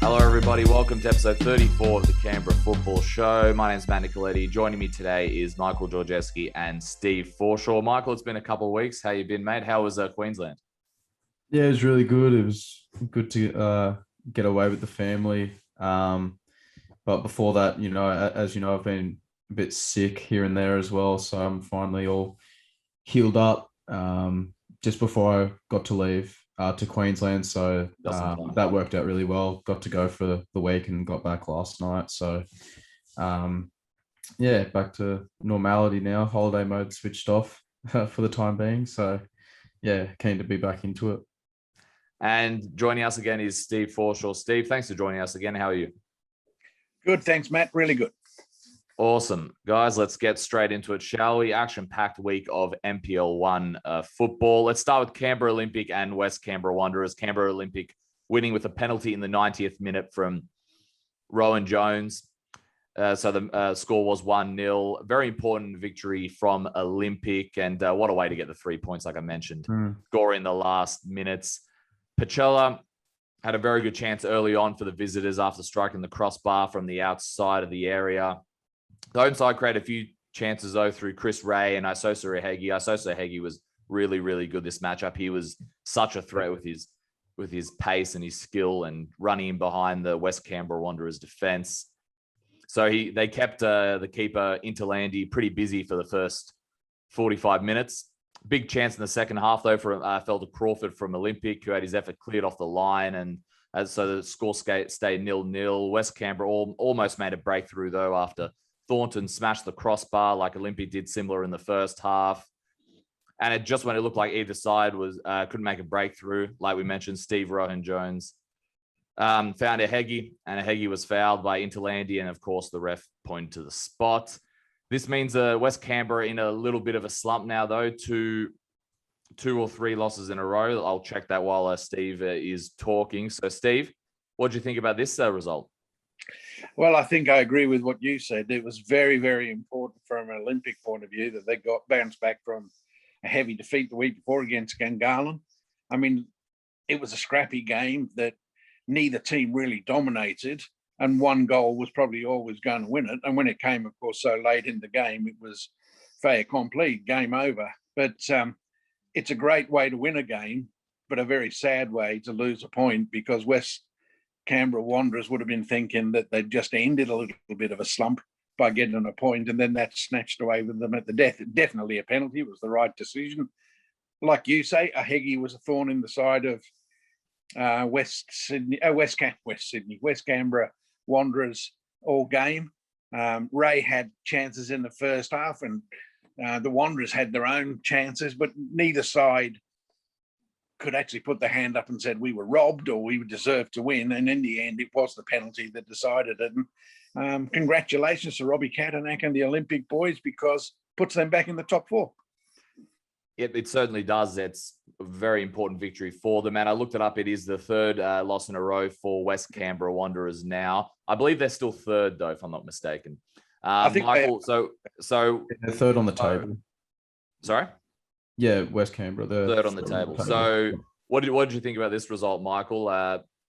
Hello, everybody. Welcome to episode 34 of the Canberra Football Show. My name is Matt Nicoletti. Joining me today is Michael Georgeski and Steve Forshaw. Michael, it's been a couple of weeks. How you been, mate? How was Queensland? Yeah, it was really good. It was good to get away with the family. But before that, as you know, I've been a bit sick here and there as well. So I'm finally all healed up just before I got to leave to Queensland. So that worked out really well. Got to go for the week and got back last night. So, back to normality now. Holiday mode switched off for the time being. So, yeah, keen to be back into it. And joining us again is Steve Forshaw. Steve, thanks for joining us again. How are you? Good, thanks, Matt. Really good. Awesome. Guys, let's get straight into it, shall we? Action-packed week of NPL1 football. Let's start with Canberra Olympic and West Canberra Wanderers. Canberra Olympic winning with a penalty in the 90th minute from Rowan Jones. So the score was 1-0. Very important victory from Olympic. And what a way to get the 3 points, like I mentioned. Score in the last minutes. Pacella had a very good chance early on for the visitors after striking the crossbar from the outside of the area. The home side created a few chances, though, through Chris Ray and Isosa Hegi. Isosa Hegi was really, really good this matchup. He was such a threat with his pace and his skill and running in behind the West Canberra Wanderers defense. So they kept the keeper, Interlandi, pretty busy for the first 45 minutes. Big chance in the second half, though, fell to Crawford from Olympic, who had his effort cleared off the line. And so the score stayed 0-0. West Canberra almost made a breakthrough, though, after Thornton smashed the crossbar like Olympic did similar in the first half. And it just when it looked like either side couldn't make a breakthrough, like we mentioned, Steve Rowan Jones found a Hegi, and a Hegi was fouled by Interlandi, and of course the ref pointed to the spot. This means West Canberra in a little bit of a slump now, though, two or three losses in a row. I'll check that while Steve is talking. So, Steve, what do you think about this result? Well, I think I agree with what you said. It was very, very important from an Olympic point of view that they got bounced back from a heavy defeat the week before against Gungahlin. I mean, it was a scrappy game that neither team really dominated, and one goal was probably always going to win it. And when it came, of course, so late in the game, it was fait accompli, game over. But it's a great way to win a game, but a very sad way to lose a point, because West Canberra Wanderers would have been thinking that they'd just ended a little bit of a slump by getting a point, and then that snatched away with them at the death. Definitely a penalty. It was the right decision. Like you say, a Hegi was a thorn in the side of West Canberra Wanderers all game. Ray had chances in the first half, and the Wanderers had their own chances, but neither side could actually put the hand up and said we were robbed or we deserved to win. And in the end, it was the penalty that decided it. And congratulations to Robbie Katanak and the Olympic boys, because puts them back in the top four. It certainly does. It's a very important victory for them. And I looked it up. It is the third loss in a row for West Canberra Wanderers now. I believe they're still third, though, if I'm not mistaken. I think Michael, so they're third on the table. Sorry? Yeah, West Canberra. Third on the table. So what did you think about this result, Michael?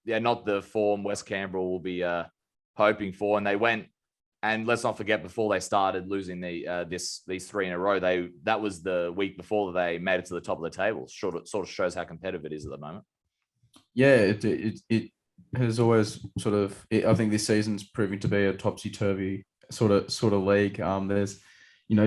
Not the form West Canberra will be hoping for. And they went, and let's not forget, before they started losing these three in a row, that was the week before they made it to the top of the table. Sort of shows how competitive it is at the moment. Yeah, it has always I think this season's proving to be a topsy-turvy sort of league. There's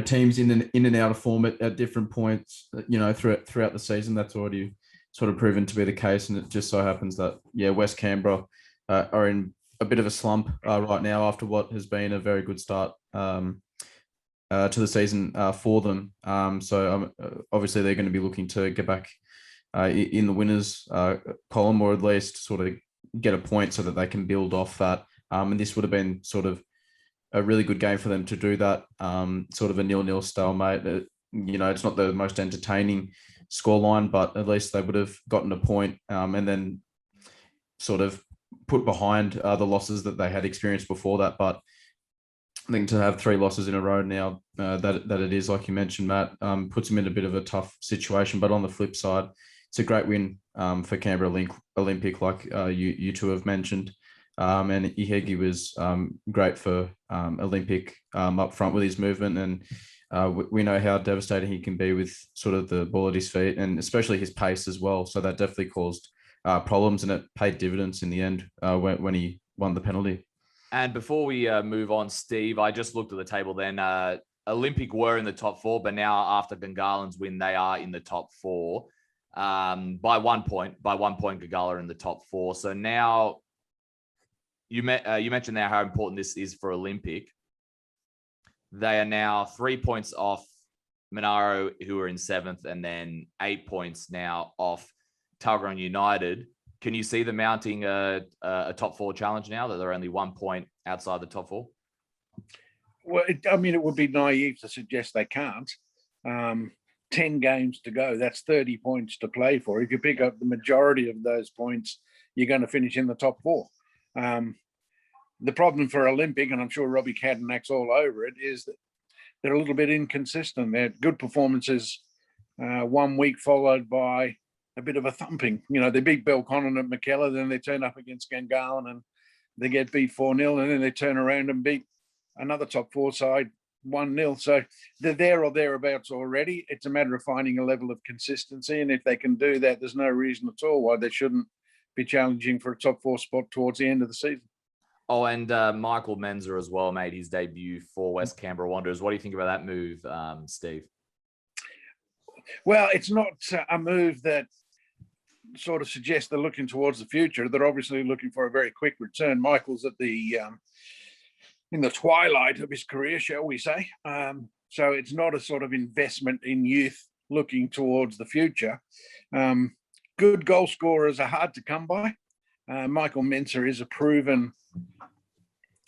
teams in and out of form at different points, throughout the season. That's already sort of proven to be the case. And it just so happens that, West Canberra are in a bit of a slump right now after what has been a very good start to the season for them. So obviously they're going to be looking to get back in the winners column, or at least sort of get a point so that they can build off that. And this would have been sort of a really good game for them to do that. Sort of a 0-0 stalemate. It's not the most entertaining scoreline, but at least they would have gotten a point and then sort of put behind the losses that they had experienced before that. But I think to have three losses in a row now, that it is, like you mentioned, Matt, puts them in a bit of a tough situation. But on the flip side, it's a great win for Canberra Olympic, like you two have mentioned. And Ihegi was great for Olympic up front with his movement. And we know how devastating he can be with sort of the ball at his feet, and especially his pace as well. So that definitely caused problems, and it paid dividends in the end when he won the penalty. And before we move on, Steve, I just looked at the table then. Olympic were in the top 4, but now after Gungahlin's win, they are in the top 4 by 1 point. By 1 point, Gungahlin in the top 4. So now you mentioned now how important this is for Olympic. They are now 3 points off Monaro, who are in 7th, and then 8 points now off Tuggeranong United. Can you see them mounting a top 4 challenge now that they're only 1 point outside the top 4? Well, it would be naive to suggest they can't. 10 games to go. That's 30 points to play for. If you pick up the majority of those points, you're going to finish in the top 4. The problem for Olympic, and I'm sure Robbie Caddenach's all over it, is that they're a little bit inconsistent. They're good performances 1 week followed by a bit of a thumping. They beat Belconnen at Mackellar, then they turn up against Gungahlin and they get beat 4-0, and then they turn around and beat another top 4 side 1-0. So they're there or thereabouts already. It's a matter of finding a level of consistency, and if they can do that, there's no reason at all why they shouldn't be challenging for a top 4 spot towards the end of the season. Oh, and Michael Menzer as well made his debut for West Canberra Wanderers. What do you think about that move, Steve? Well, it's not a move that sort of suggests they're looking towards the future. They're obviously looking for a very quick return. Michael's at the in the twilight of his career, shall we say. So it's not a sort of investment in youth looking towards the future. Good goal scorers are hard to come by. Michael Menzer is a proven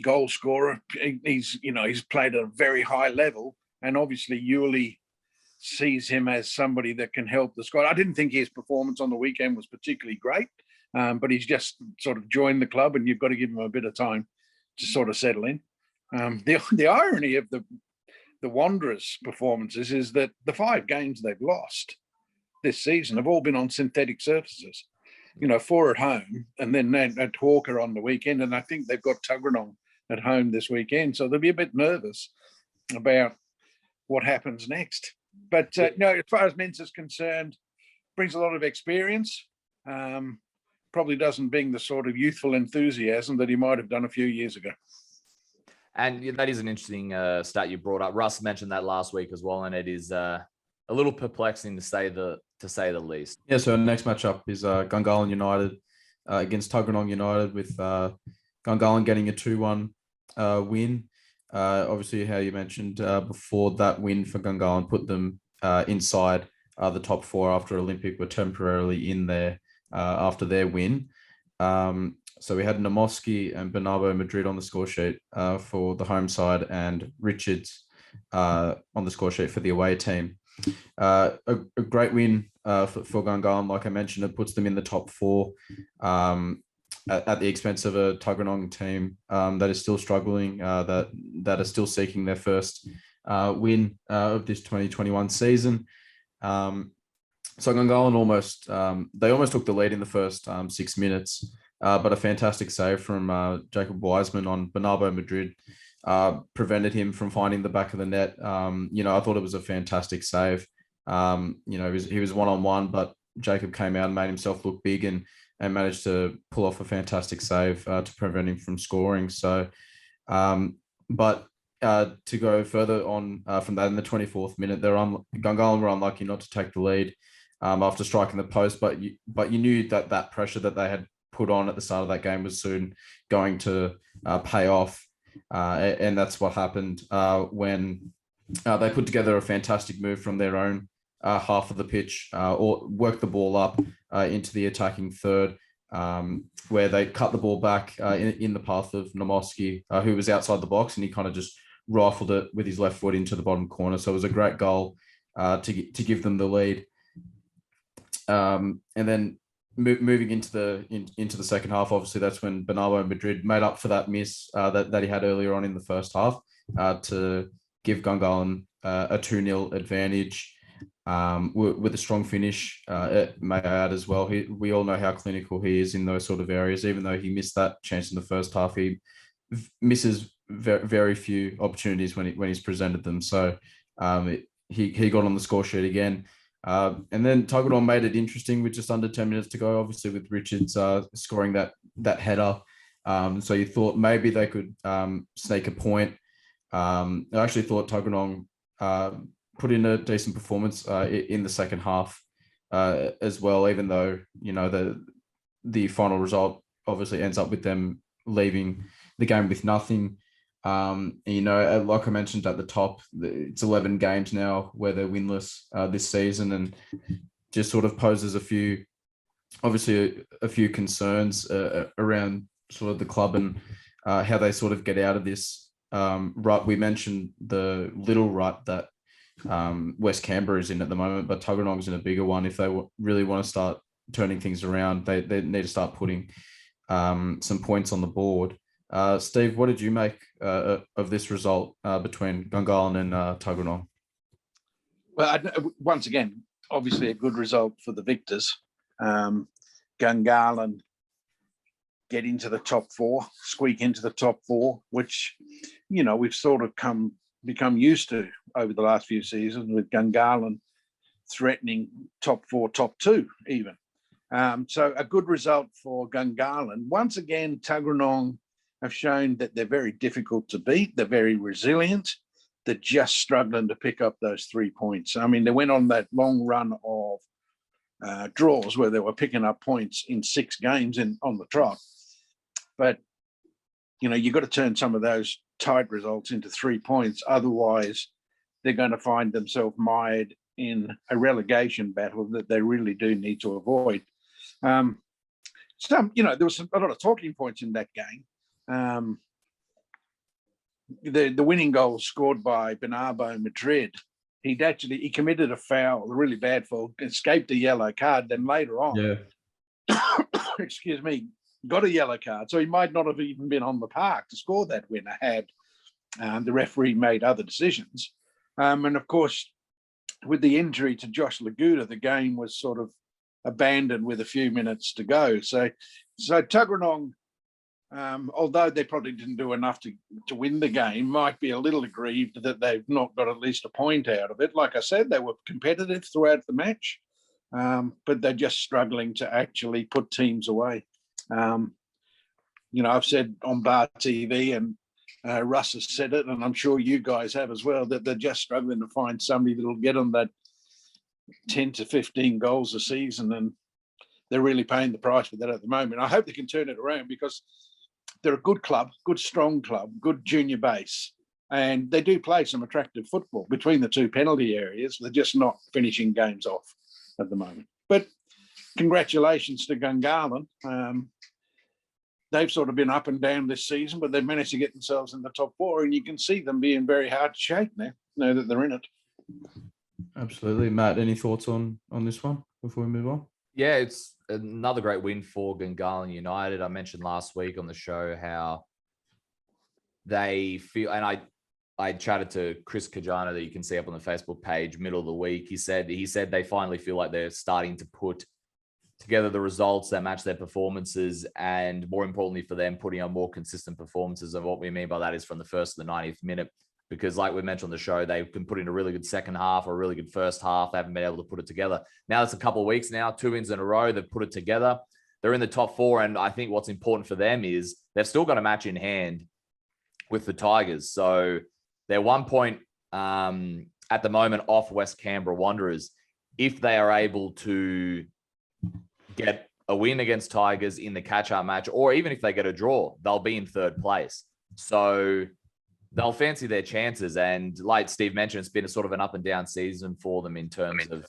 goal scorer. He's played at a very high level, and obviously Yoogali sees him as somebody that can help the squad. I didn't think his performance on the weekend was particularly great, but he's just sort of joined the club, and you've got to give him a bit of time to sort of settle in. The irony of the Wanderers' performances is that the 5 games they've lost this season have all been on synthetic surfaces. 4 at home, and then at Hawker on the weekend, and I think they've got Tuggeranong at home this weekend, so they'll be a bit nervous about what happens next. But as far as Menzer's concerned, brings a lot of experience. Probably doesn't bring the sort of youthful enthusiasm that he might have done a few years ago. And that is an interesting stat you brought up. Russ mentioned that last week as well, and it is a little perplexing to say the least. Yeah, so the next matchup is Gungahlin United against Tuggeranong United, with Gungahlin getting a 2-1 win. Obviously, how you mentioned before, that win for Gungahlin put them inside the top 4 after Olympic were temporarily in there after their win. So we had Namoski and Bernardo Madrid on the score sheet for the home side, and Richards on the score sheet for the away team. A great win for Gungahlin. Like I mentioned, it puts them in the top 4 at the expense of a Tuggeranong team that is still struggling, that are still seeking their first win of this 2021 season. So Gungahlin almost took the lead in the first 6 minutes, but a fantastic save from Jacob Wiseman on Bernardo Madrid prevented him from finding the back of the net. I thought it was a fantastic save. He was one-on-one, but Jacob came out and made himself look big and managed to pull off a fantastic save to prevent him from scoring. So, but to go further on from that, in the 24th minute, Gungahlin were unlucky not to take the lead after striking the post, but you knew that pressure that they had put on at the start of that game was soon going to pay off. And that's what happened when they put together a fantastic move from their own half of the pitch, or worked the ball up into the attacking third, where they cut the ball back in the path of Namoski, who was outside the box, and he kind of just rifled it with his left foot into the bottom corner. So it was a great goal to give them the lead. And then moving into the second half, obviously that's when Bernardo Madrid made up for that miss that he had earlier on in the first half to give Gungahlin a 2-0 advantage. with a strong finish. May I add as well, we all know how clinical he is in those sort of areas. Even though he missed that chance in the first half, he misses very few opportunities when he's presented them. So he got on the score sheet again. And then Tuggeranong made it interesting with just under 10 minutes to go, obviously with Richards scoring that header. So you thought maybe they could snake a point. I actually thought Tuggeranong put in a decent performance in the second half as well, even though, the final result obviously ends up with them leaving the game with nothing. Like I mentioned at the top, it's 11 games now where they're winless this season, and just sort of poses a few concerns around sort of the club and how they sort of get out of this rut. We mentioned the little rut that West Canberra is in at the moment, but Tuggeranong is in a bigger one. If they really want to start turning things around, they need to start putting some points on the board. Steve, what did you make of this result between Gungahlin and Tuggeranong? Well, once again, obviously a good result for the victors. Gungahlin get into the top four, squeak into the top four, which, we've sort of become used to over the last few seasons, with Gungahlin threatening top four, top two even. So a good result for Gungahlin. Once again, Tuggeranong have shown that they're very difficult to beat. They're very resilient. They're just struggling to pick up those 3 points. I mean, they went on that long run of draws where they were picking up points in 6 games on the trot. But, you've got to turn some of those tight results into 3 points. Otherwise, they're going to find themselves mired in a relegation battle that they really do need to avoid. There was a lot of talking points in that game. The winning goal scored by Bernardo Madrid, he committed a foul, a really bad foul, escaped a yellow card. Then later on, excuse me, got a yellow card. So he might not have even been on the park to score that winner had the referee made other decisions. And of course, with the injury to Josh Laguda, the game was sort of abandoned with a few minutes to go. So Tuggeranong, although they probably didn't do enough to win the game, might be a little aggrieved that they've not got at least a point out of it. Like I said, they were competitive throughout the match, but they're just struggling to actually put teams away. I've said on Bar TV, and Russ has said it, and I'm sure you guys have as well, that they're just struggling to find somebody that'll get them that 10 to 15 goals a season, and they're really paying the price for that at the moment. I hope they can turn it around, because they're a good club, good strong club, good junior base, and they do play some attractive football between the 2 penalty areas. They're just not finishing games off at the moment. But congratulations to Gungahlin. They've sort of been up and down this season, but they've managed to get themselves in the top 4, and you can see them being very hard to shake now that they're in it. Absolutely. Matt, any thoughts on this one before we move on? Yeah, it's another great win for Gungahlin United. I mentioned last week on the show how they feel, and I chatted to Chris Kajana, that you can see up on the Facebook page, middle of the week. He said they finally feel like they're starting to put together the results that match their performances, and more importantly for them, putting on more consistent performances. And what we mean by that is from the first to the 90th minute, because like we mentioned on the show, they can put in a really good second half or a really good first half. They haven't been able to put it together. Now it's a couple of weeks now, 2 wins in a row. They've put it together. They're in the top 4. And I think what's important for them is they've still got a match in hand with the Tigers. So they're 1 point at the moment off West Canberra Wanderers. If they are able to get a win against Tigers in the catch-up match, or even if they get a draw, they'll be in 3rd place. So they'll fancy their chances. And like Steve mentioned, it's been a sort of an up and down season for them in terms of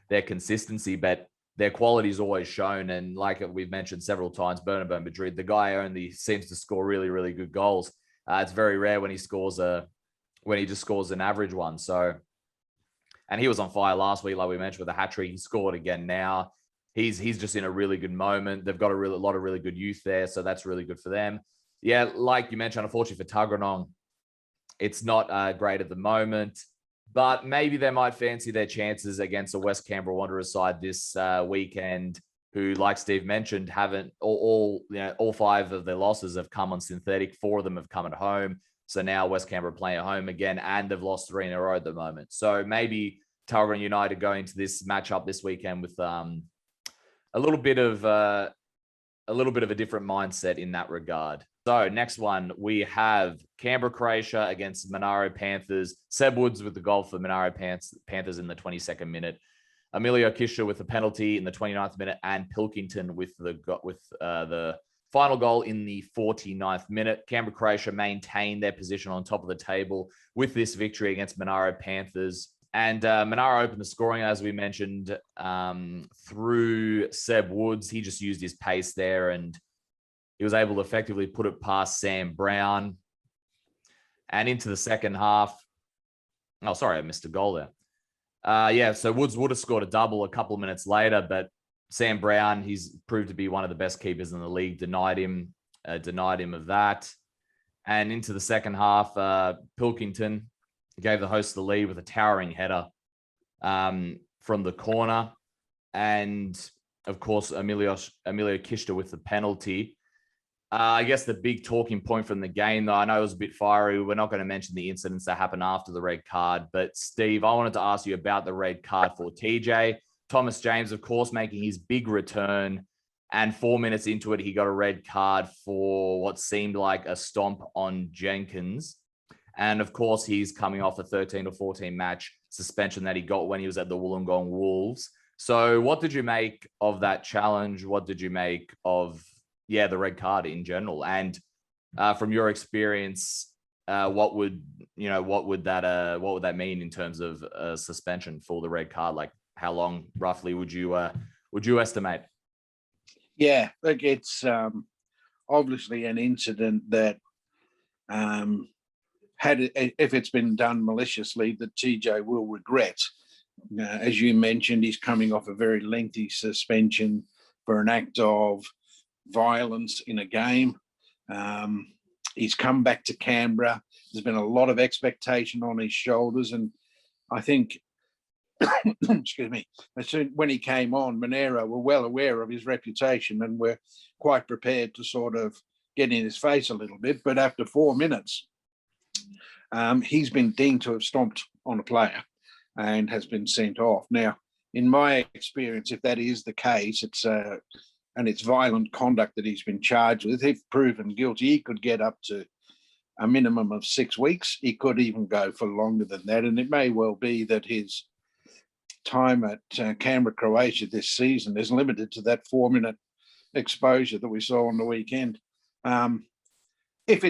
their consistency, but their quality is always shown. And like we've mentioned several times, Bernardo Madrid, the guy only seems to score really, really good goals. It's very rare when he just scores an average one. So, and he was on fire last week, like we mentioned, with a hat trick. He scored again now. He's just in a really good moment. They've got a lot of really good youth there, so that's really good for them. Yeah, like you mentioned, unfortunately for Tuggeranong, it's not great at the moment. but maybe they might fancy their chances against the West Canberra Wanderers side this weekend, who, like Steve mentioned, haven't all 5 of their losses have come on synthetic. 4 of them have come at home. So now West Canberra playing at home again, and they've lost 3 in a row at the moment. So maybe Tuggeranong United go into this matchup this weekend with a little bit of a different mindset in that regard. So next one, we have Canberra, Croatia against Monaro Panthers. Seb Woods with the goal for Monaro Panthers in the 22nd minute. Emilio Kisha with the penalty in the 29th minute, and Pilkington with the final goal in the 49th minute. Canberra, Croatia maintain their position on top of the table with this victory against Monaro Panthers. And Monaro opened the scoring, as we mentioned, through Seb Woods. He just used his pace there, and he was able to effectively put it past Sam Brown. And into the second half. Oh, sorry, I missed a goal there. So Woods would have scored a double a couple of minutes later, but Sam Brown, he's proved to be one of the best keepers in the league, denied him of that. And into the second half, Pilkington gave the hosts the lead with a towering header from the corner. And, of course, Emilio Kishta with the penalty. I guess the big talking point from the game, though, I know it was a bit fiery. We're not going to mention the incidents that happened after the red card. But, Steve, I wanted to ask you about the red card for TJ. Thomas James, of course, making his big return. And 4 minutes into it, he got a red card for what seemed like a stomp on Jenkins. And, of course, he's coming off a 13 or 14 match suspension that he got when he was at the Wollongong Wolves. So what did you make of that challenge? What did you make of, the red card in general? And from your experience, what would that mean in terms of suspension for the red card? Like, how long roughly would you estimate? Yeah, look, it's obviously an incident that if it's been done maliciously, that TJ will regret. As you mentioned, he's coming off a very lengthy suspension for an act of violence in a game. He's come back to Canberra. There's been a lot of expectation on his shoulders, and I think, excuse me, when he came on, Monaro were well aware of his reputation and were quite prepared to sort of get in his face a little bit. But after 4 minutes, he's been deemed to have stomped on a player and has been sent off. Now, in my experience, if that is the case, it's violent conduct that he's been charged with. If proven guilty, he could get up to a minimum of 6 weeks. He could even go for longer than that. And it may well be that his time at Canberra, Croatia this season is limited to that 4-minute exposure that we saw on the weekend. If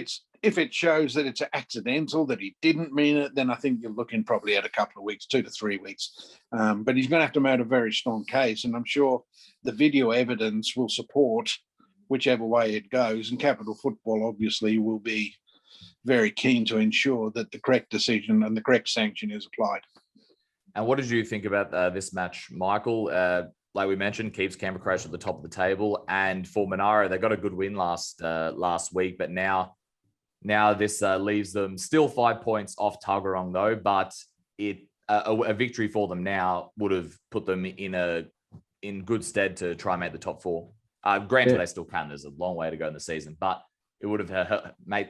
it shows that it's accidental, that he didn't mean it, then I think you're looking probably at a couple of weeks, 2 to 3 weeks. But he's going to have to make a very strong case, and I'm sure the video evidence will support whichever way it goes. And Capital Football obviously will be very keen to ensure that the correct decision and the correct sanction is applied. And what did you think about this match, Michael? Like we mentioned, keeps Canberra, Croatia at the top of the table, and for Monaro, they got a good win last week, but now this leaves them still 5 points off Tuggeranong, though. But a victory for them now would have put them in good stead to try and make the top 4. Granted, they still can. There's a long way to go in the season, but it would have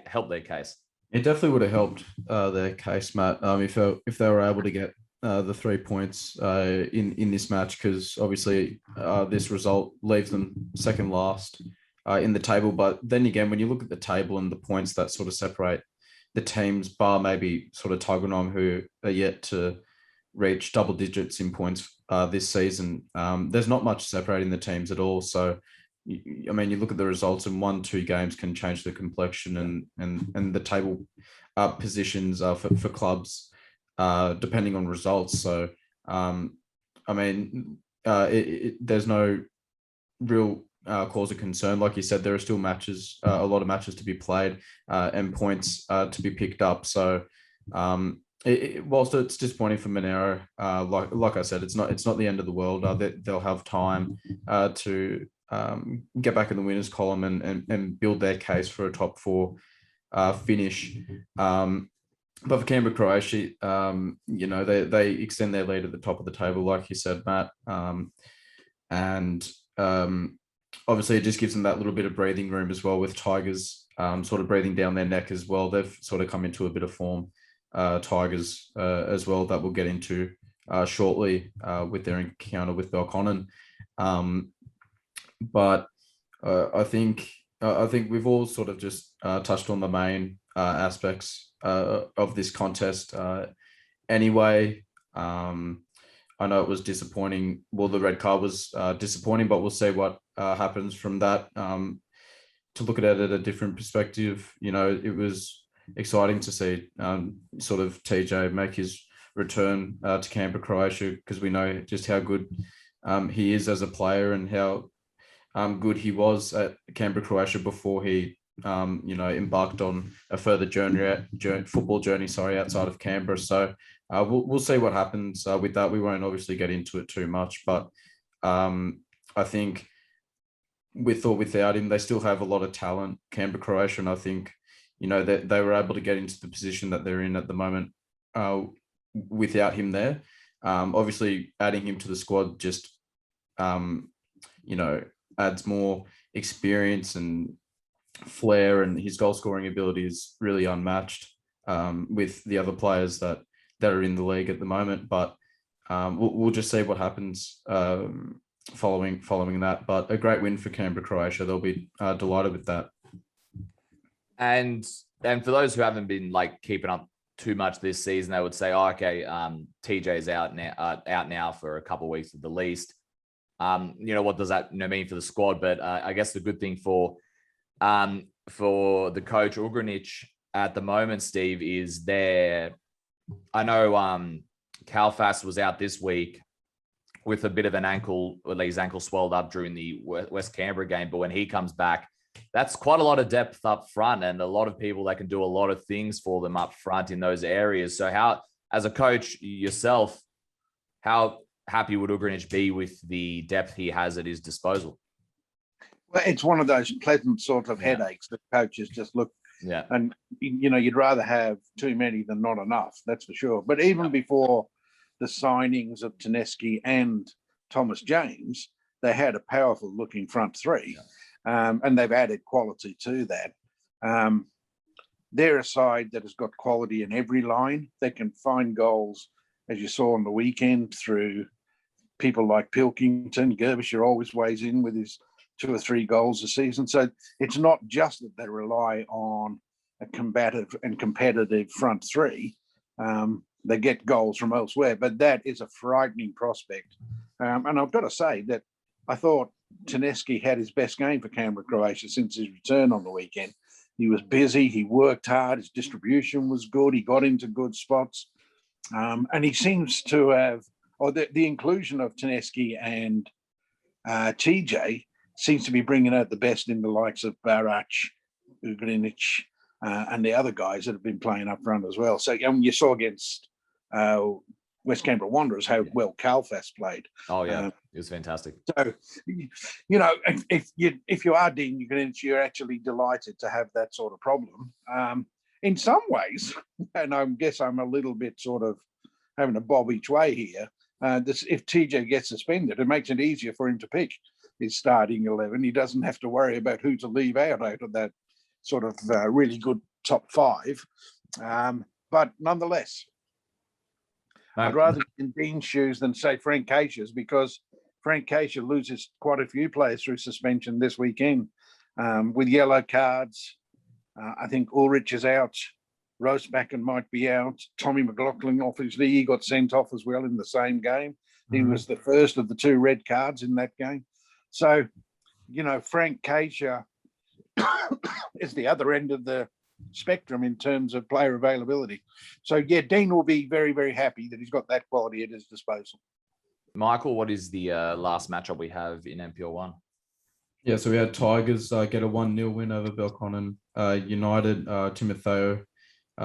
helped their case. It definitely would have helped their case, Matt. If they were able to get the 3 points in this match, because obviously this result leaves them second last in the table. But then again, when you look at the table and the points that sort of separate the teams, bar maybe sort of Tuggeranong, who are yet to reach double digits in points this season, there's not much separating the teams at all. So, you look at the results, and 1-2 games can change the complexion and the table positions for clubs depending on results. So, there's no real cause of concern. Like you said, there are still matches, a lot of matches to be played and points to be picked up. So, whilst it's disappointing for Monaro, like I said, it's not the end of the world. They'll have time to get back in the winners column and build their case for a top 4 finish. but for Canberra, Croatia, they extend their lead at the top of the table, like you said, Matt. And obviously, it just gives them that little bit of breathing room as well, with Tigers sort of breathing down their neck as well. They've sort of come into a bit of form. Tigers as well, that we'll get into shortly with their encounter with Belconnen. But I think we've all sort of just touched on the main aspects of this contest. Anyway, I know it was disappointing. Well, the red card was disappointing, but we'll see what happens from that. To look at it at a different perspective, it was exciting to see sort of TJ make his return to Canberra, Croatia, because we know just how good he is as a player and how good he was at Canberra, Croatia before he embarked on a further football journey outside of Canberra. So we'll see what happens with that. We won't obviously get into it too much, but I think with or without him, they still have a lot of talent, Canberra, Croatia, and I think that they were able to get into the position that they're in at the moment without him there. Obviously, adding him to the squad just adds more experience and flair, and his goal scoring ability is really unmatched with the other players that are in the league at the moment. But we'll just see what happens following that. But a great win for Canberra, Croatia. They'll be delighted with that. And for those who haven't been keeping up too much this season, they would say, TJ's out now for a couple of weeks at the least. What does that mean for the squad? But I guess the good thing for the coach Ugrinic at the moment, Steve, is there. I know Kalfas was out this week with a bit of an ankle, or his ankle swelled up during the West Canberra game. But when he comes back, that's quite a lot of depth up front and a lot of people that can do a lot of things for them up front in those areas. So how, as a coach yourself, how happy would Ugrinic be with the depth he has at his disposal? Well, it's one of those pleasant sort of headaches that coaches just look. Yeah. And, you'd rather have too many than not enough, that's for sure. But even before the signings of Tedeschi and Thomas James, they had a powerful looking front three. Yeah. And they've added quality to that. They're a side that has got quality in every line. They can find goals, as you saw on the weekend, through people like Pilkington. Gerbisher always weighs in with his 2 or 3 goals a season. So it's not just that they rely on a combative and competitive front three. They get goals from elsewhere, but that is a frightening prospect. And I've got to say that I thought Tedeschi had his best game for Canberra, Croatia since his return on the weekend. He was busy, he worked hard, his distribution was good, he got into good spots. And he seems to have, the inclusion of Tedeschi and TJ seems to be bringing out the best in the likes of Barac, Ugrinic, and the other guys that have been playing up front as well. So you saw against West Canberra Wanderers how well Kalfas played. Oh yeah, it was fantastic. So if you are Dean Ugrinic, you're actually delighted to have that sort of problem. In some ways, and I guess I'm a little bit sort of having a bob each way here. If TJ gets suspended, it makes it easier for him to pick his starting 11. He doesn't have to worry about who to leave out of that sort of really good top 5. But nonetheless, I'd rather be in Dean's shoes than say Frank Keisha's, because Frank Keisha loses quite a few players through suspension this weekend with yellow cards. I think Ulrich is out. Rosebacken might be out. Tommy McLaughlin, obviously, he got sent off as well in the same game. He was the first of the 2 red cards in that game. So, Frank Keisha is the other end of the spectrum in terms of player availability. So, yeah, Dean will be very, very happy that he's got that quality at his disposal. Michael, what is the last matchup we have in NPL1? Yeah, so we had Tigers get a 1-0 win over Belconnen. United, Timotheo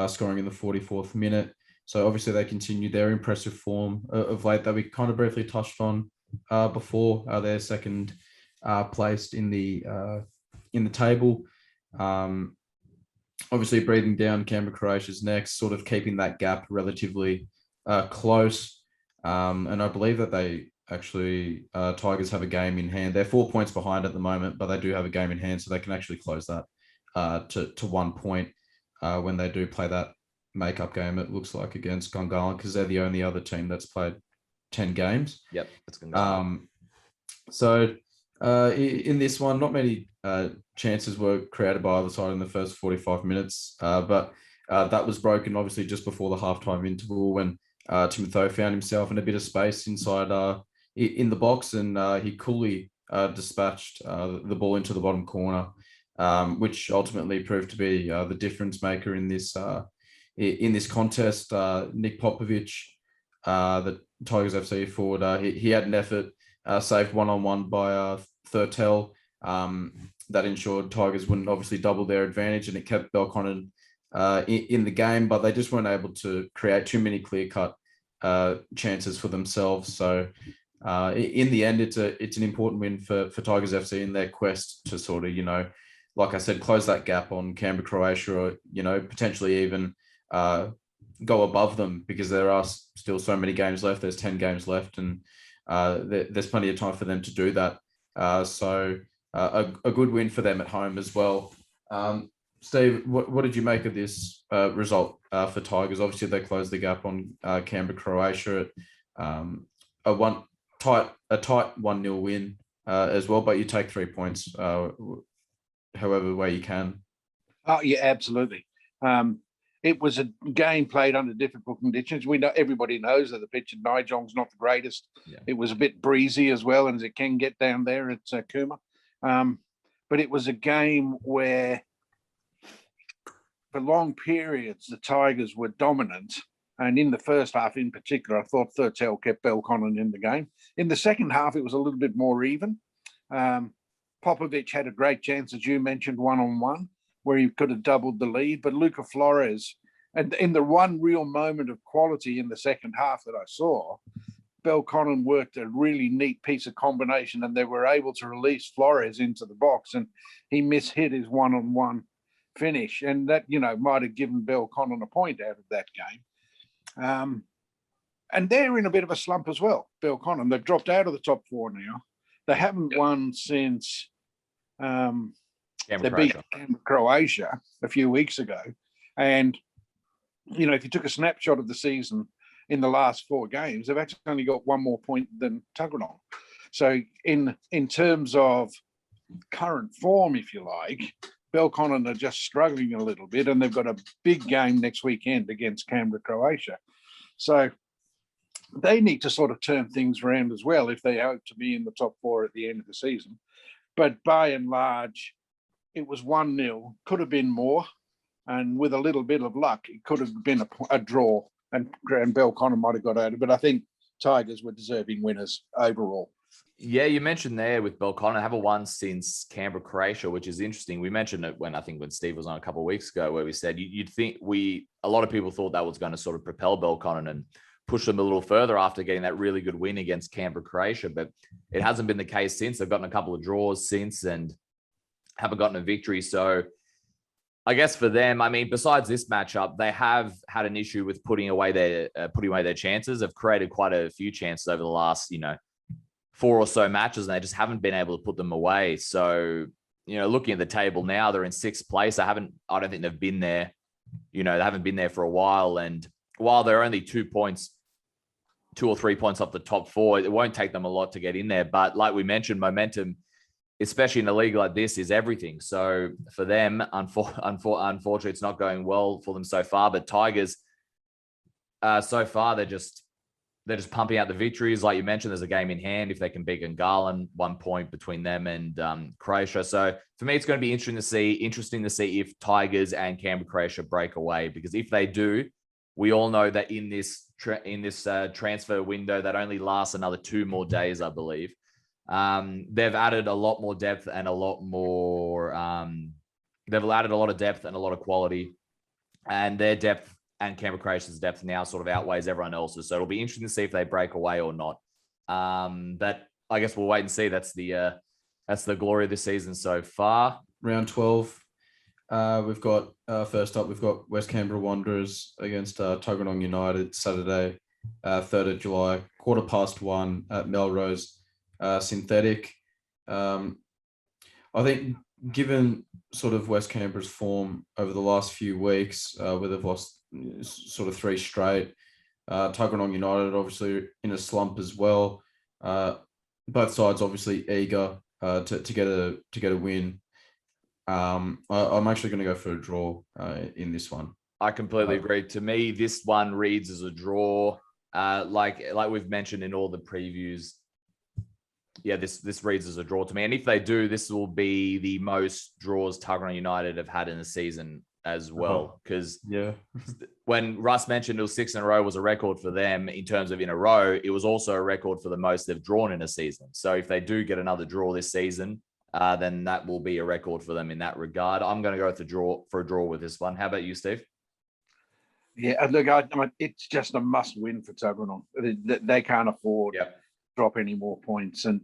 scoring in the 44th minute. So obviously they continued their impressive form of late that we kind of briefly touched on before. They're second placed in the table. obviously breathing down Canberra Croatia's next, sort of keeping that gap relatively close. And I believe that they actually, Tigers have a game in hand. They're 4 points behind at the moment, but they do have a game in hand, so they can actually close that to 1 point when they do play that makeup game, it looks like, against Gungahlin, because they're the only other team that's played 10 games. Yep, that's Gungahlin. So in this one, not many chances were created by either side in the first 45 minutes, but that was broken obviously just before the halftime interval when Timothy found himself in a bit of space inside in the box, and he coolly dispatched the ball into the bottom corner, which ultimately proved to be the difference maker in this contest. Nick Popovic, the Tigers FC forward, he had an effort saved one-on-one by Thurtell that ensured Tigers wouldn't obviously double their advantage, and it kept Belconnen in the game, but they just weren't able to create too many clear-cut chances for themselves. So in the end, it's an important win for Tigers FC in their quest to sort of, like I said, close that gap on Canberra Croatia, or, potentially even go above them, because there are still so many games left. There's 10 games left, and there's plenty of time for them to do that. So a good win for them at home as well. Steve, what did you make of this result for Tigers? Obviously, they closed the gap on Canberra Croatia at a tight 1-0 win as well, but you take 3 points however way you can. Oh, yeah, absolutely. It was a game played under difficult conditions. Everybody knows that the pitch at Nijong's not the greatest. Yeah. It was a bit breezy as well, and as it can get down there at Cooma. But it was a game where, for long periods, the Tigers were dominant. And in the first half in particular, I thought Thurtell kept Belconnen in the game. In the second half, it was a little bit more even. Popovic had a great chance, as you mentioned, one-on-one, where he could have doubled the lead. But Luca Flores, and in the one real moment of quality in the second half that I saw, Belconnen worked a really neat piece of combination, and they were able to release Flores into the box, and he mishit his one-on-one finish. And that, might have given Belconnen a point out of that game. And they're in a bit of a slump as well, Belconnen. They've dropped out of the top four now. They haven't won since they beat Croatia a few weeks ago. And, if you took a snapshot of the season in the last 4 games, they've actually only got 1 more point than Tuggeranong. So in terms of current form, if you like, Belconnen are just struggling a little bit, and they've got a big game next weekend against Canberra, Croatia. So they need to sort of turn things around as well if they hope to be in the top 4 at the end of the season. But by and large, it was 1-0, could have been more. And with a little bit of luck, it could have been a draw, and Belconnen might have got out of it. But I think Tigers were deserving winners overall. Yeah, you mentioned there with Belconnen, haven't won since Canberra, Croatia, which is interesting. We mentioned it when Steve was on a couple of weeks ago, where we said you'd think a lot of people thought that was going to sort of propel Belconnen and push them a little further after getting that really good win against Canberra, Croatia, but it hasn't been the case since. They've gotten a couple of draws since and haven't gotten a victory. So I guess for them, besides this matchup, they have had an issue with putting away their chances. They've created quite a few chances over the last, 4 or so matches, and they just haven't been able to put them away. So, looking at the table now, they're in 6th place. I don't think they've been there. They haven't been there for a while. And while they're only 2 or 3 points off the top 4, it won't take them a lot to get in there. But like we mentioned, momentum, especially in a league like this, is everything. So for them, unfortunately, it's not going well for them so far. But Tigers, so far, they're just pumping out the victories. Like you mentioned, there's a game in hand. If they can beat Gungahlin, 1 point between them and Croatia. So for me, it's going to be interesting to see if Tigers and Canberra, Croatia break away. Because if they do, we all know that in this transfer window that only lasts another 2 more days, I believe. They've added a lot more depth and a lot more. They've added a lot of depth and a lot of quality, and their depth and Canberra Croatia's depth now sort of outweighs everyone else's. So it'll be interesting to see if they break away or not. But I guess we'll wait and see. That's the glory of the season so far. Round 12. We've got first up, we've got West Canberra Wanderers against Tuggeranong United Saturday, 3rd of July, 1:15 at Melrose Synthetic. I think given sort of West Canberra's form over the last few weeks, where they've lost sort of 3 straight, Tuggeranong United obviously in a slump as well. Both sides obviously eager to get a win. I'm actually going to go for a draw in this one. I completely agree. To me, this one reads as a draw. Like we've mentioned in all the previews. Yeah, this reads as a draw to me. And if they do, this will be the most draws Tuggeranong United have had in the season as well. Because when Russ mentioned it was 6 in a row was a record for them in terms of in a row, it was also a record for the most they've drawn in a season. So if they do get another draw this season, then that will be a record for them in that regard. I'm going to go for a draw with this one. How about you, Steve? Yeah, look, I mean, it's just a must-win for Tuggeranong. They can't afford to drop any more points. And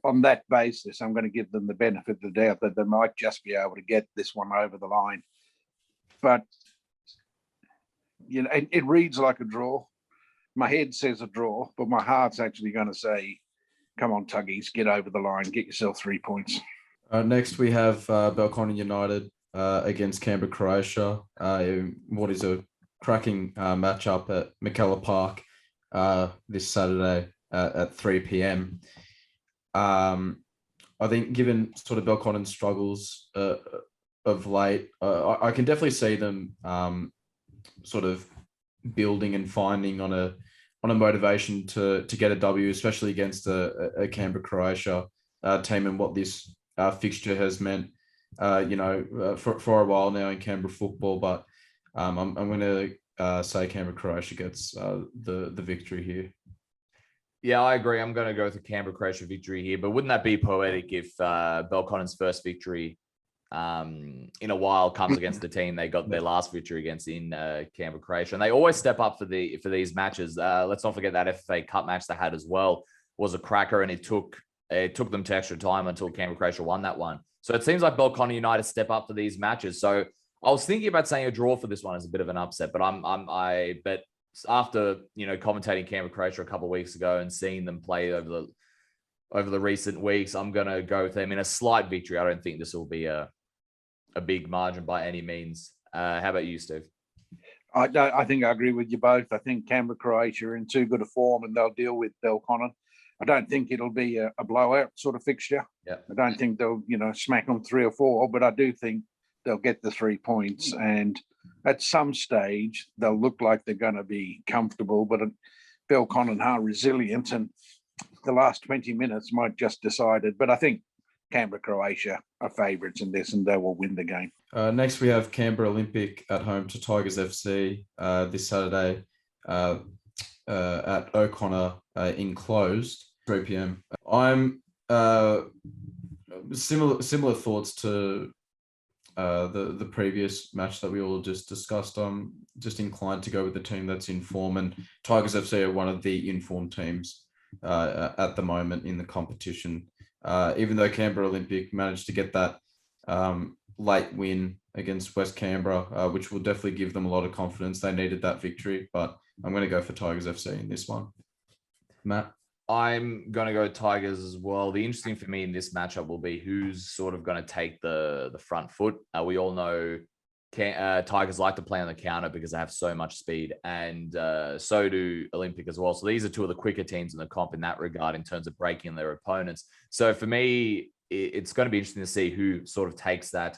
on that basis, I'm going to give them the benefit of the doubt that they might just be able to get this one over the line. But, you know, it reads like a draw. My head says a draw, but my heart's actually going to say, come on, Tuggies, get over the line, get yourself 3 points. Next, we have Belconnen United against Canberra, Croatia. What is a cracking matchup at McKellar Park this Saturday at 3 p.m. I think given sort of Belconnen's struggles of late, I can definitely see them sort of building and finding on a motivation to get a W, especially against a Canberra Croatia team, and what this fixture has meant, for a while now in Canberra football. But I'm going to say Canberra Croatia gets the victory here. Yeah, I agree. I'm going to go with the Canberra Croatia victory here. But wouldn't that be poetic if Belconnen's first victory in a while comes against the team they got their last victory against in Canberra, Croatia? And they always step up for these matches. Let's not forget that FFA Cup match they had as well was a cracker, and it took them to extra time until Canberra, Croatia won that one. So it seems like Belconnen United step up for these matches. So I was thinking about saying a draw for this one as a bit of an upset, but but after commentating Canberra, Croatia a couple of weeks ago and seeing them play over the recent weeks, I'm going to go with them in a slight victory. I don't think this will be a big margin by any means. How about you, Steve? I think I agree with you both. I think Canberra, Croatia are in too good a form, and they'll deal with Belconnen. I don't think it'll be a blowout sort of fixture. Yeah. I don't think they'll, smack them 3 or 4, but I do think they'll get the 3 points. And at some stage, they'll look like they're going to be comfortable, but Belconnen are resilient, and the last 20 minutes might just decide it. But I think Canberra, Croatia are favourites in this, and they will win the game. Next, we have Canberra Olympic at home to Tigers FC this Saturday at O'Connor enclosed, 3 p.m. I'm similar thoughts to the previous match that we all just discussed. I'm just inclined to go with the team that's in form, and Tigers FC are one of the informed teams at the moment in the competition. Even though Canberra Olympic managed to get that late win against West Canberra, which will definitely give them a lot of confidence. They needed that victory, but I'm going to go for Tigers FC in this one. Matt? I'm going to go Tigers as well. The interesting for me in this matchup will be who's sort of going to take the front foot. We all know Tigers like to play on the counter because they have so much speed, and so do Olympic as well. So these are two of the quicker teams in the comp in that regard in terms of breaking their opponents. So for me, it's going to be interesting to see who sort of takes that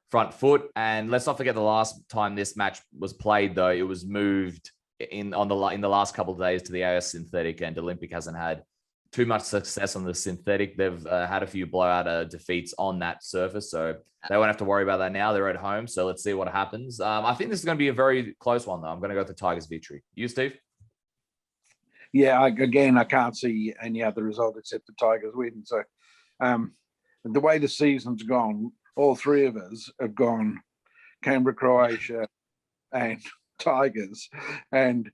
front foot. And let's not forget the last time this match was played, though, it was moved in the last couple of days to the AS synthetic, and Olympic hasn't had too much success on the synthetic. They've had a few blowout defeats on that surface, so they won't have to worry about that now. They're at home, so let's see what happens. I think this is going to be a very close one, though. I'm going to go with the Tigers victory. You, Steve? Yeah, I can't see any other result except the Tigers win. So the way the season's gone, all 3 of us have gone Canberra, Croatia, and Tigers, and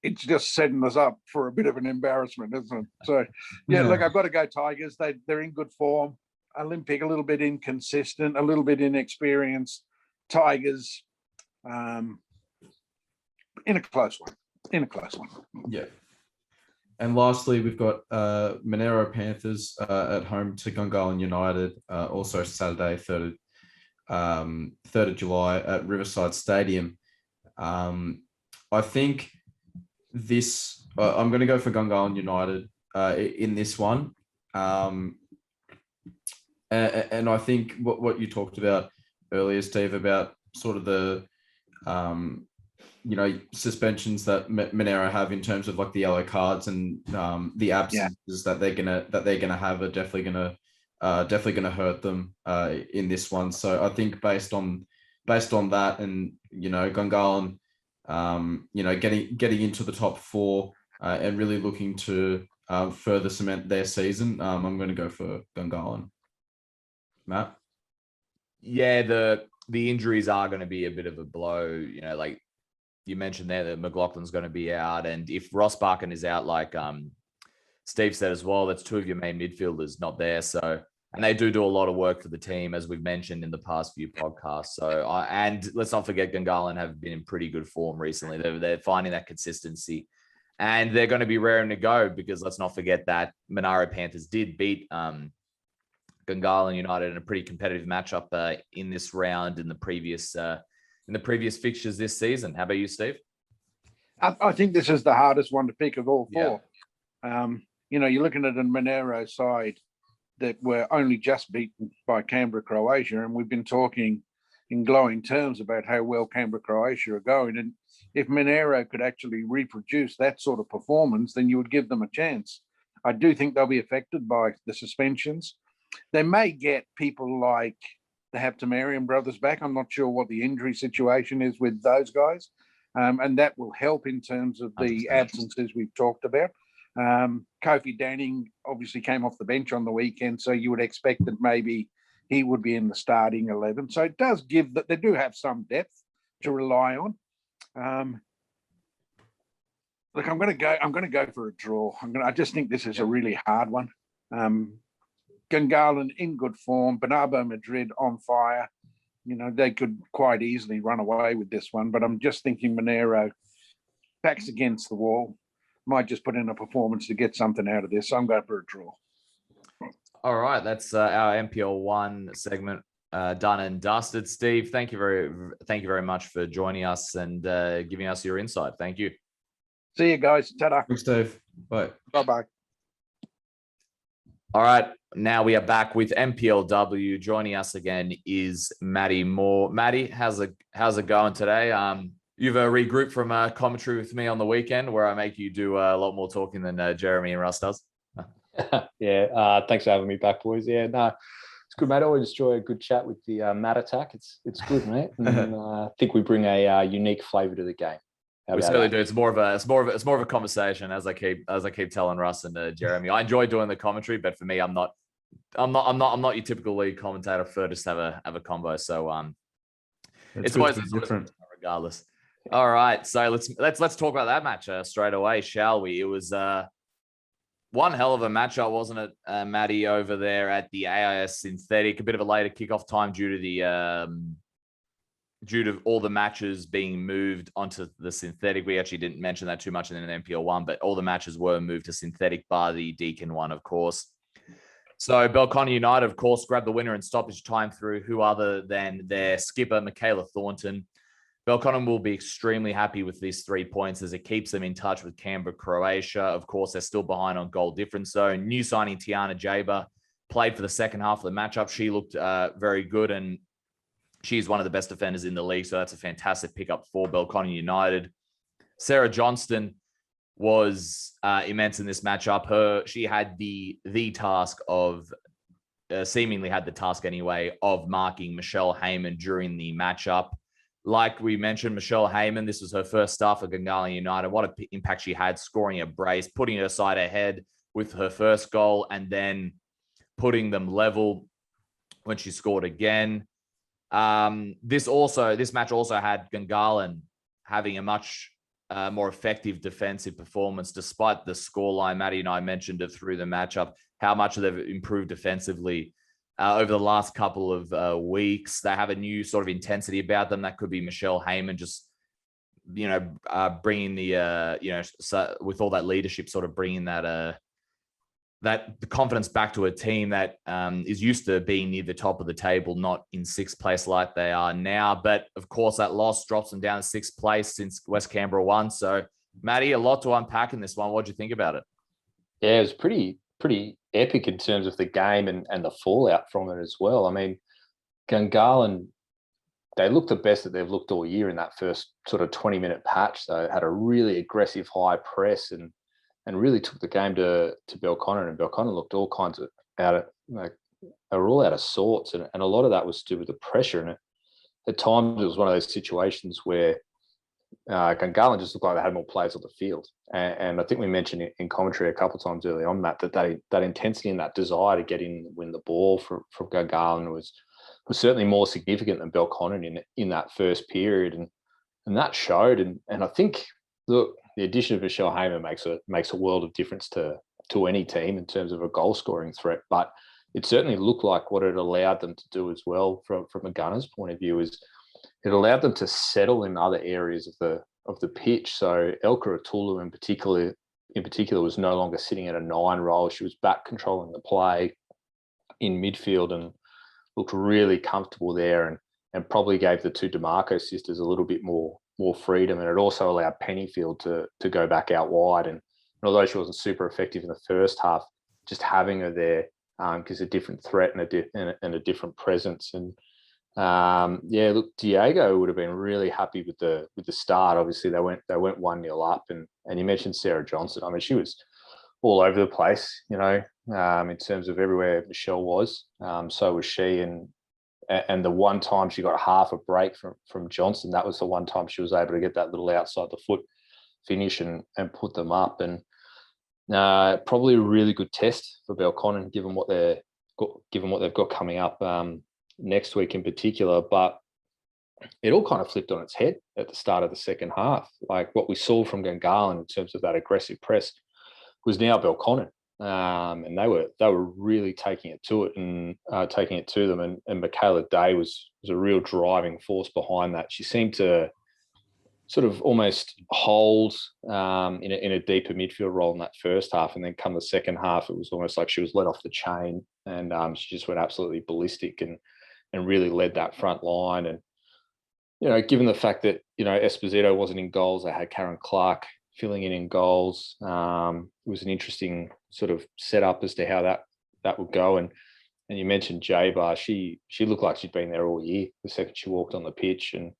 it's just setting us up for a bit of an embarrassment, isn't it? So, yeah, look, I've got to go Tigers. They're in good form. Olympic a little bit inconsistent, a little bit inexperienced. Tigers in a close one. Yeah. And lastly, we've got Monaro Panthers at home to Gungahlin United, also Saturday, 3rd of July at Riverside Stadium. I think this, I'm going to go for Gungahlin United in this one. And I think what you talked about earlier, Steve, about sort of the, suspensions that Monaro have in terms of like the yellow cards and the absences that they're gonna have are definitely gonna hurt them in this one. So I think based on that, and Gungahlin, getting into the top 4 and really looking to further cement their season, I'm going to go for Gungahlin. Matt? Yeah, the injuries are going to be a bit of a blow. Like you mentioned there, that McLaughlin's going to be out, and if Ross Barkin is out, like Steve said as well, that's 2 of your main midfielders not there. So, and they do a lot of work for the team, as we've mentioned in the past few podcasts. So, and let's not forget, Gungahlin have been in pretty good form recently. They're finding that consistency, and they're going to be raring to go, because let's not forget that Monaro Panthers did beat Gungahlin United in a pretty competitive matchup in this round in the previous fixtures this season. How about you, Steve? I think this is the hardest one to pick of all 4. You're looking at a Monaro side that were only just beaten by Canberra, Croatia, and we've been talking in glowing terms about how well Canberra, Croatia are going. And if Monaro could actually reproduce that sort of performance, then you would give them a chance. I do think they'll be affected by the suspensions. They may get people like the Haptomarian brothers back. I'm not sure what the injury situation is with those guys. And that will help in terms of the 100%. Absences we've talked about. Kofi Danning obviously came off the bench on the weekend, so you would expect that maybe he would be in the starting 11. So it does give that they do have some depth to rely on. Look, I'm going to go for a draw. I just think this is a really hard one. Gungahlin in good form, Bernardo Madrid on fire. They could quite easily run away with this one, but I'm just thinking Monaro backs against the wall, might just put in a performance to get something out of this. So I'm going for a draw. All right, that's our NPL1 segment done and dusted. Steve, thank you very much for joining us and giving us your insight. Thank you. See you guys. Ta-da. Thanks, Steve. Bye. Bye-bye. All right, now we are back with NPLW. Joining us again is Matty Moore. Matty, how's it going today? You've regrouped from commentary with me on the weekend, where I make you do a lot more talking than Jeremy and Russ does. Yeah, thanks for having me back, boys. Yeah, no, it's good, mate. I always enjoy a good chat with the Matt Attack. It's good, mate. And I think we bring a unique flavour to the game. We certainly do. It's more of a conversation, as I keep telling Russ and Jeremy. I enjoy doing the commentary, but for me, I'm not your typical lead commentator. I prefer just have a combo. So it's always different, regardless. All right, so let's talk about that match straight away, shall we? It was one hell of a matchup, wasn't it, Matty, over there at the AIS Synthetic? A bit of a later kickoff time due to all the matches being moved onto the synthetic. We actually didn't mention that too much in an NPL1, but all the matches were moved to synthetic, bar the Deakin one, of course. So Belconnen United, of course, grabbed the winner in stoppage time through who other than their skipper, Michaela Thornton. Belconnen will be extremely happy with these 3 points, as it keeps them in touch with Canberra, Croatia. Of course, they're still behind on goal difference, though. New signing Tiana Jaber played for the second half of the matchup. She looked very good, and she's one of the best defenders in the league, so that's a fantastic pickup for Belconnen United. Sarah Johnston was immense in this matchup. She had the task of, seemingly had the task anyway, of marking Michelle Heyman during the matchup. Like we mentioned, Michelle Heyman, this was her first start for Gungahlin United. What an impact she had, scoring a brace, putting her side ahead with her first goal, and then putting them level when she scored again. This match also had Gungahlin having a much more effective defensive performance, despite the scoreline. Matty and I mentioned it through the matchup, how much they've improved defensively. over the last couple of weeks. They have a new sort of intensity about them. That could be Michelle Heyman just, bringing the, so with all that leadership, sort of bringing that the confidence back to a team that is used to being near the top of the table, not in sixth place like they are now. But of course, that loss drops them down to sixth place since West Canberra won. So, Matty, a lot to unpack in this one. What do you think about it? Yeah, it was pretty epic in terms of the game and the fallout from it as well. I mean, Gungahlin, they looked the best that they've looked all year in that first sort of 20-minute patch. So had a really aggressive high press and really took the game to Belconnen, and Belconnen looked all kinds of they were all out of sorts, and a lot of that was to do with the pressure. And at times it was one of those situations where Gungahlin just looked like they had more players on the field. And I think we mentioned in commentary a couple of times early on, Matt, that intensity and that desire to get in and win the ball from Gungahlin was certainly more significant than Belconnen in that first period. And that showed. And I think, look, the addition of Michelle Heyman makes a world of difference to any team in terms of a goal scoring threat. But it certainly looked like what it allowed them to do as well from a gunner's point of view is it allowed them to settle in other areas of the pitch. So Elka Atulu in particular was no longer sitting at a 9 role. She was back controlling the play in midfield and looked really comfortable there, and probably gave the two DeMarco sisters a little bit more freedom. And it also allowed Pennyfield to go back out wide. And although she wasn't super effective in the first half, just having her there gives a different threat and a different presence. And look, Diego would have been really happy with the start. Obviously, they went 1-0 up, and you mentioned Sarah Johnson. I mean, she was all over the place, in terms of everywhere Michelle was. So was she, and the one time she got half a break from Johnson, that was the one time she was able to get that little outside the foot finish and put them up. And probably a really good test for Belconnen, given what they've got coming up next week in particular. But it all kind of flipped on its head at the start of the second half. Like what we saw from Gungahlin in terms of that aggressive press was now Belconnen. And they were really taking it to them. And Michaela Day was a real driving force behind that. She seemed to sort of almost hold in a deeper midfield role in that first half, and then come the second half, it was almost like she was let off the chain, and she just went absolutely ballistic and really led that front line. And given the fact that Esposito wasn't in goals, they had Karen Clark filling in goals. It was an interesting sort of setup as to how that would go. And you mentioned J-Bar. She looked like she'd been there all year the second she walked on the pitch. And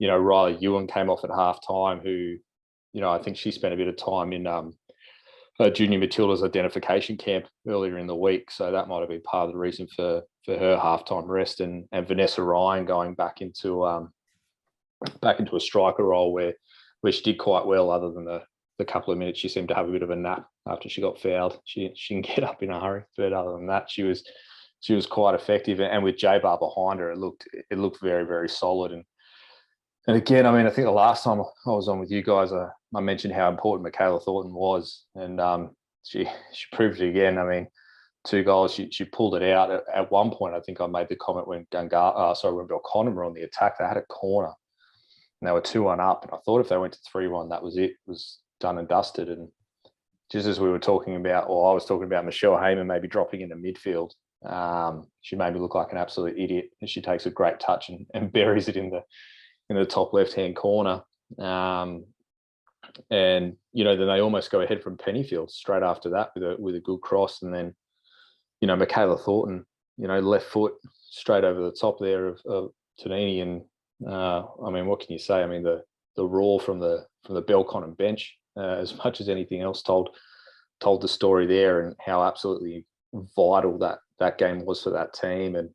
Riley Ewan came off at halftime, who I think she spent a bit of time in Junior Matilda's identification camp earlier in the week, so that might have been part of the reason for her halftime rest. And Vanessa Ryan going back into a striker role where she did quite well, other than the couple of minutes she seemed to have a bit of a nap after she got fouled. She can get up in a hurry, but other than that, she was quite effective. And with J-Bar behind her, it looked very, very solid. And again, I mean, I think the last time I was on with you guys, I mentioned how important Michaela Thornton was, and she proved it again. I mean, 2 goals, she pulled it out. At one point, I think I made the comment when Belconnen were on the attack, they had a corner, and they were 2-1 up, and I thought if they went to 3-1, that was it. It was done and dusted. And just as we were talking about, or I was talking about Michelle Heyman maybe dropping into midfield, she made me look like an absolute idiot, and she takes a great touch and buries it in the top left-hand corner. And then they almost go ahead from Pennyfield straight after that with a good cross. And then, Michaela Thornton, left foot straight over the top there of Tanini. And I mean, what can you say? I mean, the roar from the Belconnen bench, as much as anything else, told the story there, and how absolutely vital that game was for that team. And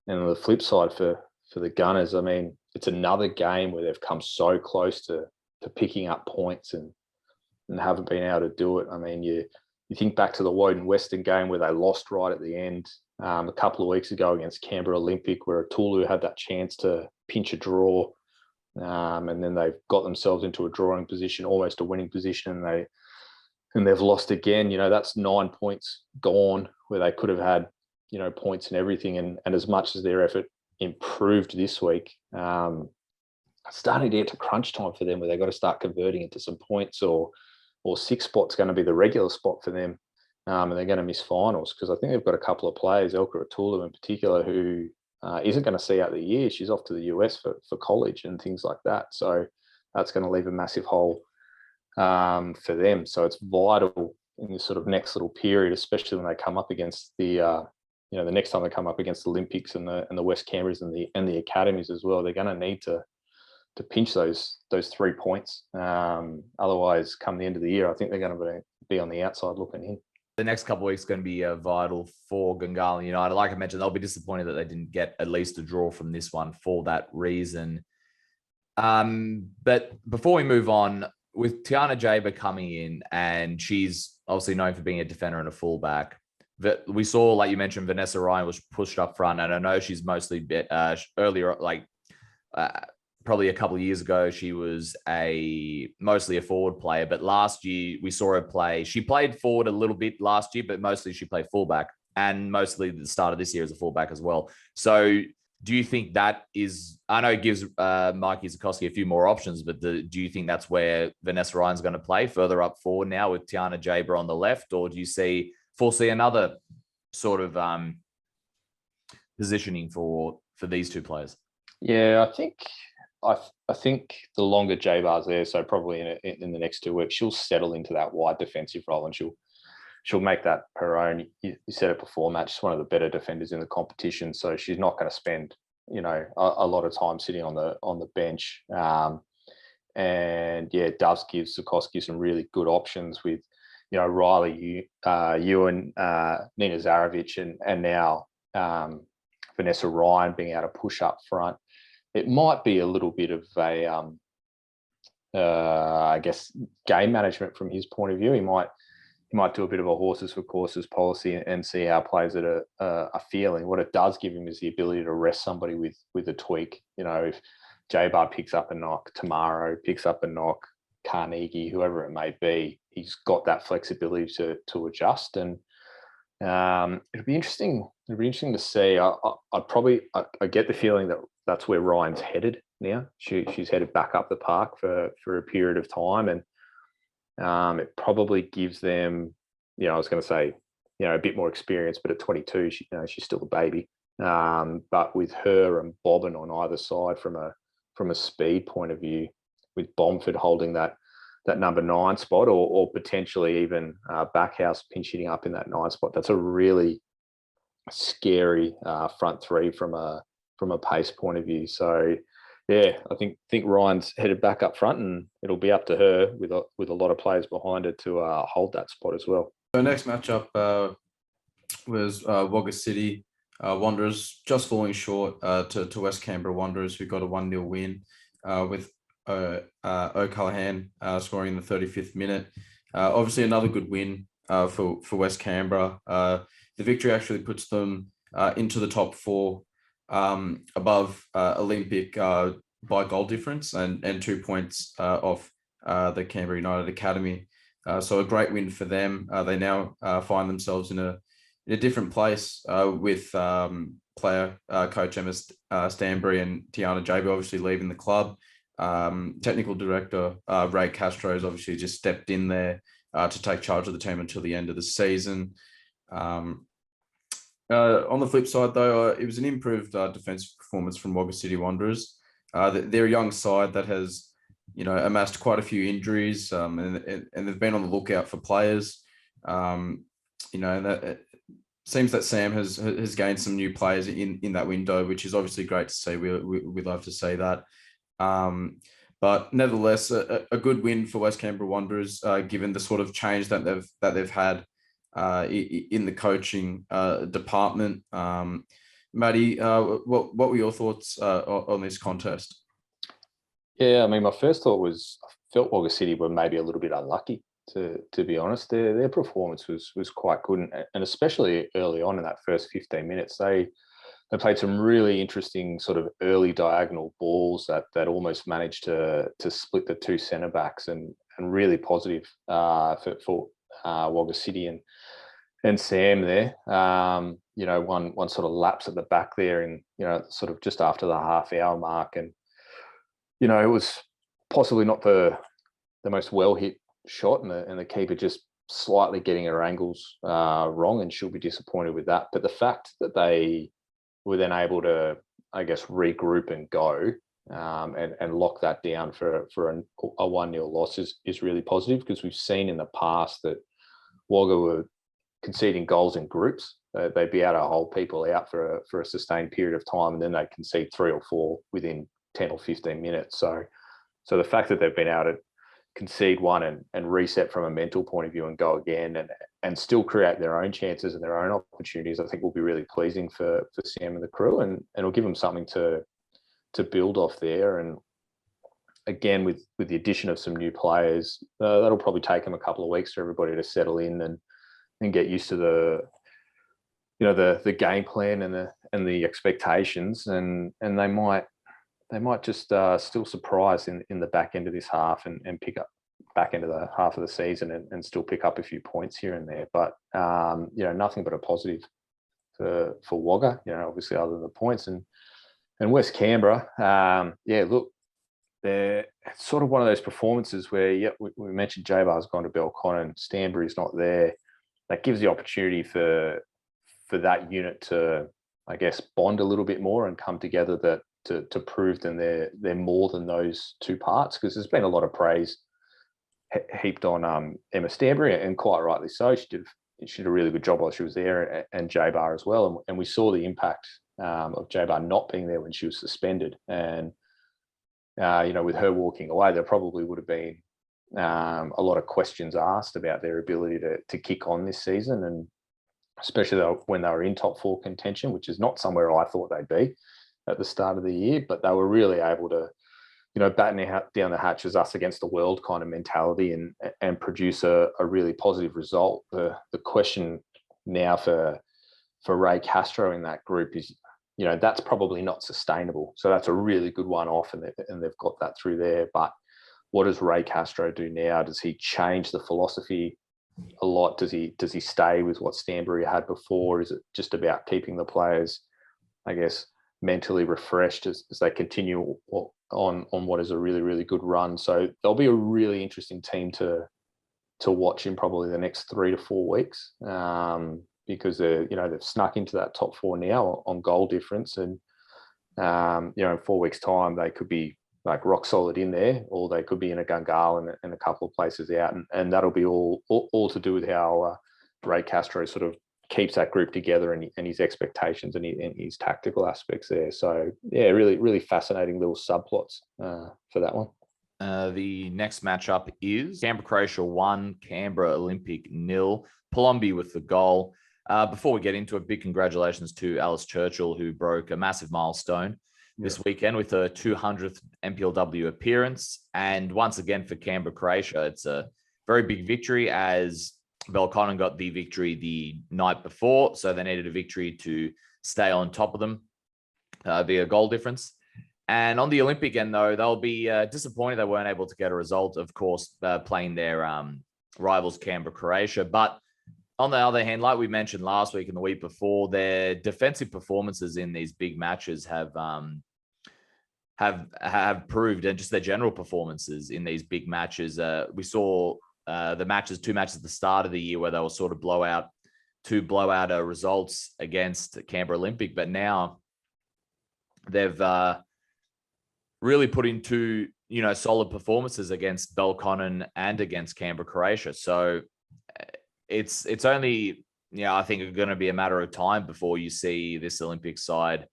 on the flip side for the Gunners, I mean, it's another game where they've come so close to picking up points and haven't been able to do it. I mean, you think back to the Woden-Weston game where they lost right at the end a couple of weeks ago against Canberra Olympic, where Atulu had that chance to pinch a draw, and then they've got themselves into a drawing position, almost a winning position, and they've lost again. That's 9 points gone, where they could have had points and everything. And as much as their effort improved this week, starting to get to crunch time for them where they've got to start converting into some points, or 6 spots going to be the regular spot for them. And they're going to miss finals, because I think they've got a couple of players, Elka Atula in particular, who isn't going to see out the year. She's off to the US for college and things like that. So that's going to leave a massive hole for them. So it's vital in this sort of next little period, especially when they come up against the next time they come up against the Olympics and the West Canberras and the academies as well. They're going to need to pinch those 3 points. Otherwise, come the end of the year, I think they're going to be on the outside looking in. The next couple of weeks are going to be vital for Gungahlin United. Like I mentioned, they'll be disappointed that they didn't get at least a draw from this one for that reason. But before we move on, with Tiana Jaber coming in, and she's obviously known for being a defender and a fullback, we saw, like you mentioned, Vanessa Ryan was pushed up front, and I know she's mostly earlier, probably a couple of years ago, she was mostly a forward player. But last year we saw her play. She played forward a little bit last year, but mostly she played fullback, and mostly the start of this year as a fullback as well. So do you think that is, I know it gives Mikey Zukowski a few more options, but do you think that's where Vanessa Ryan's going to play, further up forward now with Tiana Jaber on the left? Or do you foresee another sort of positioning for these two players? Yeah, I think the longer J-Bar's there, so probably in the next 2 weeks, she'll settle into that wide defensive role, and she'll make that her own. You said it before, Matt, she's one of the better defenders in the competition, so she's not going to spend a lot of time sitting on the bench. And yeah, it does give Zukowski some really good options with Riley, Ewan, Nina Zarovic, and now Vanessa Ryan being able to push up front. It might be a little bit of a, I guess, game management from his point of view. He might do a bit of a horses for courses policy and see how players are feeling. What it does give him is the ability to rest somebody with a tweak. If J-Bar picks up a knock, Tomorrow picks up a knock, Carnegie, whoever it may be, he's got that flexibility to adjust. And it'll be interesting. It'll be interesting to see. I get the feeling that that's where Ryan's headed now. She's headed back up the park for a period of time, and it probably gives them, I was going to say, a bit more experience, but at 22, she's still a baby. But with her and Bobbin on either side from a speed point of view, with Bomford holding that number 9 spot, or potentially even Backhouse pinching up in that 9 spot, that's a really scary front three from a pace point of view. So yeah, I think Ryan's headed back up front, and it'll be up to her with a lot of players behind her to hold that spot as well. So next matchup was Wagga City Wanderers, just falling short to West Canberra Wanderers, who got a 1-0 win with O'Callaghan scoring in the 35th minute. Obviously another good win for West Canberra. The victory actually puts them into the top 4 above Olympic by goal difference, and 2 points off the Canberra United Academy. So a great win for them. They now find themselves in a different place with player coach Emma Stanbury and Tiana Jaber obviously leaving the club. Technical director Ray Castro has obviously just stepped in there to take charge of the team until the end of the season. On the flip side, though, it was an improved defensive performance from Wagga City Wanderers. They're a young side that has, amassed quite a few injuries, and they've been on the lookout for players. That it seems that Sam has gained some new players in that window, which is obviously great to see. We love to see that. But nevertheless, a good win for West Canberra Wanderers, given the sort of change that they've had in the coaching department. Matty, what were your thoughts on this contest? Yeah, I mean, my first thought was I felt Wagga City were maybe a little bit unlucky, to be honest. Their performance was quite good, and especially early on in that first 15 minutes, they played some really interesting sort of early diagonal balls that almost managed to split the 2 centre backs, and really positive for Wagga City. Sam there. One sort of lapse at the back there, and sort of just after the half-hour mark, and it was possibly not the most well hit shot, and the keeper just slightly getting her angles wrong, and she'll be disappointed with that. But the fact that they were then able to, I guess, regroup and go and lock that down for a 1-0 loss is really positive, because we've seen in the past that Wagga were conceding goals in groups. They'd be able to hold people out for a sustained period of time, and then they concede 3 or 4 within 10 or 15 minutes. So the fact that they've been able to concede one and reset from a mental point of view and go again and still create their own chances and their own opportunities, I think will be really pleasing for Sam and the crew, and it'll give them something to build off there. And again, with the addition of some new players, that'll probably take them a couple of weeks for everybody to settle in and get used to the game plan and the expectations, and they might just still surprise in the back end of this half and pick up back into the half of the season and still pick up a few points here and there. But nothing but a positive for Wagga, obviously, other than the points. And West Canberra, look, they're sort of one of those performances where, we mentioned J-Bar's gone to Belconnen, Stanbury's not there. That gives the opportunity for that unit to, I guess, bond a little bit more and come together to prove that they're more than those two parts, because there's been a lot of praise heaped on Emma Stanbury, and quite rightly so. She did a really good job while she was there, and J-Bar as well. And we saw the impact of J-Bar not being there when she was suspended. And, with her walking away, there probably would have been a lot of questions asked about their ability to kick on this season, and especially when they were in top 4 contention, which is not somewhere I thought they'd be at the start of the year. But they were really able to, batten down the hatches, us against the world kind of mentality, and produce a really positive result. The question now for Ray Castro in that group is, that's probably not sustainable. So that's a really good one-off, and they've got that through there. But what does Ray Castro do now? Does he change the philosophy a lot? Does he stay with what Stanbury had before? Is it just about keeping the players, I guess, mentally refreshed as they continue on what is a really, really good run? So they'll be a really interesting team to watch in probably the next 3 to 4 weeks, because they've snuck into that top 4 now on goal difference, and in 4 weeks' time they could be like rock solid in there, or they could be in a Gungahlin and a couple of places out, and that'll be all to do with how Ray Castro sort of keeps that group together and his expectations and his tactical aspects there. So really, really fascinating little subplots for that one. The next matchup is Canberra Croatia 1, Canberra Olympic 0. Palombi with the goal. Before we get into it, big congratulations to Alice Churchill, who broke a massive milestone this weekend with her 200th NPLW appearance. And once again for Canberra Croatia, it's a very big victory, as Belconnen got the victory the night before, so they needed a victory to stay on top of them via goal difference. And on the Olympic end, though, they'll be disappointed they weren't able to get a result, of course, playing their rivals Canberra Croatia. But on the other hand, like we mentioned last week and the week before, their defensive performances in these big matches have proved, and just their general performances in these big matches. We saw two matches at the start of the year where they were sort of blowout results against Canberra Olympic, but now they've really put into solid performances against Belconnen and against Canberra Croatia. So it's only I think going to be a matter of time before you see this Olympic side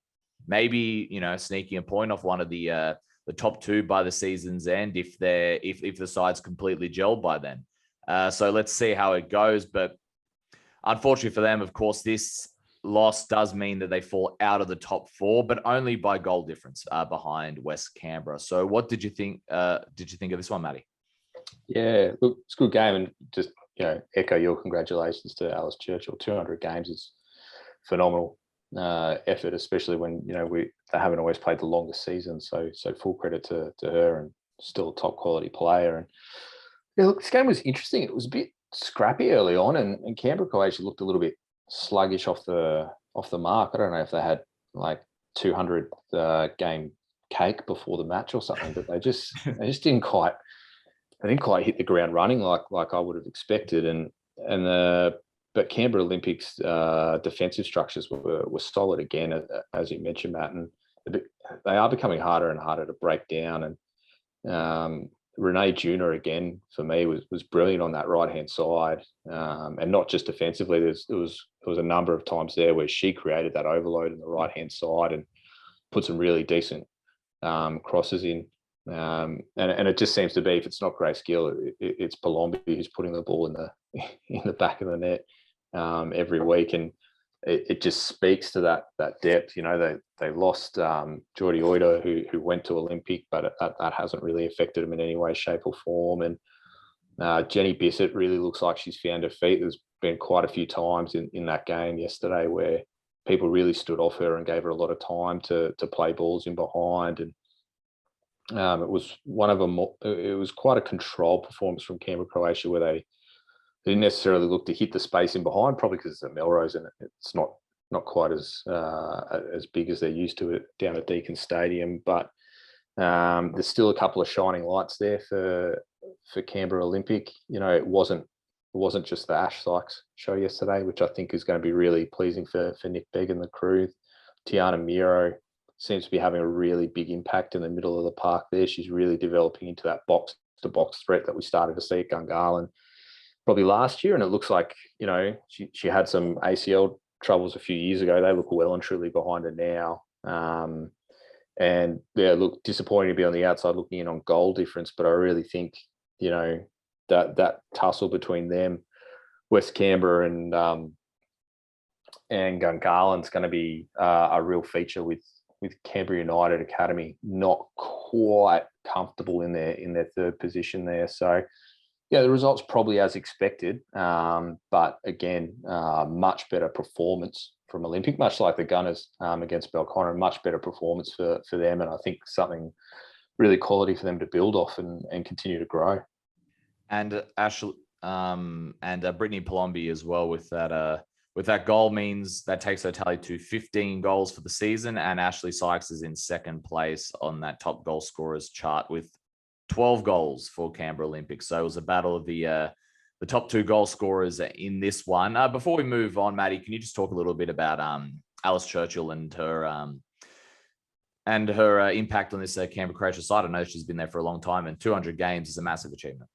maybe sneaking a point off one of the top 2 by the season's end, if the side's completely gelled by then. So let's see how it goes. But unfortunately for them, of course, this loss does mean that they fall out of the top 4, but only by goal difference behind West Canberra. So what did you think? Did you think of this one, Matty? Yeah, look, it's a good game, and just echo your congratulations to Alice Churchill. 200 games is phenomenal effort, especially when they haven't always played the longest season. So full credit to her, and still a top quality player. And look, this game was interesting. It was a bit scrappy early on, and Canberra Croatia looked a little bit sluggish off the mark. I don't know if they had like 200 game cake before the match or something, but they just didn't quite hit the ground running like I would have expected. But Canberra Olympics defensive structures were solid again, as you mentioned, Matt, and they are becoming harder and harder to break down. And Renee Junior again for me was brilliant on that right hand side, and not just defensively. There was a number of times there where she created that overload on the right hand side and put some really decent crosses in. And it just seems to be, if it's not Grace Gill, it's Palombi who's putting the ball in the back of the net every week, and it just speaks to that depth. You know, they lost Geordie Oida, who went to Olympic, but that hasn't really affected him in any way, shape, or form. And Jenny Bissett really looks like she's found her feet. There's been quite a few times in that game yesterday where people really stood off her and gave her a lot of time to play balls in behind. And it was one of them. It was quite a controlled performance from Canberra Croatia, where they didn't necessarily look to hit the space in behind, probably because it's a Melrose and it's not quite as big as they're used to it down at Deakin Stadium. But there's still a couple of shining lights there for Canberra Olympic. You know, it wasn't just the Ash Sykes show yesterday, which I think is going to be really pleasing for Nick Begg and the crew. Tiana Miro seems to be having a really big impact in the middle of the park there. She's really developing into that box-to-box threat that we started to see at Gungahlin probably last year. And it looks like, you know, she had some ACL troubles a few years ago. They look well and truly behind her now. And yeah, look, disappointing to be on the outside looking in on goal difference, but I really think, you know, that tussle between them, West Canberra and Gungahlin is going to be a real feature with Canberra United Academy not quite comfortable in their third position there. So yeah, the result's probably as expected, but again, much better performance from Olympic, much like the Gunners against Belconnen, much better performance for them, and I think something really quality for them to build off and continue to grow. And Ashley and Brittany Palombi as well with that goal means that takes her tally to 15 goals for the season, and Ashley Sykes is in second place on that top goal scorers chart with 12 goals for Canberra Olympics. So it was a battle of the top two goal scorers in this one. Before we move on, Matty, can you just talk a little bit about Alice Churchill and her impact on this Canberra Croatia side? I know she's been there for a long time, and 200 games is a massive achievement.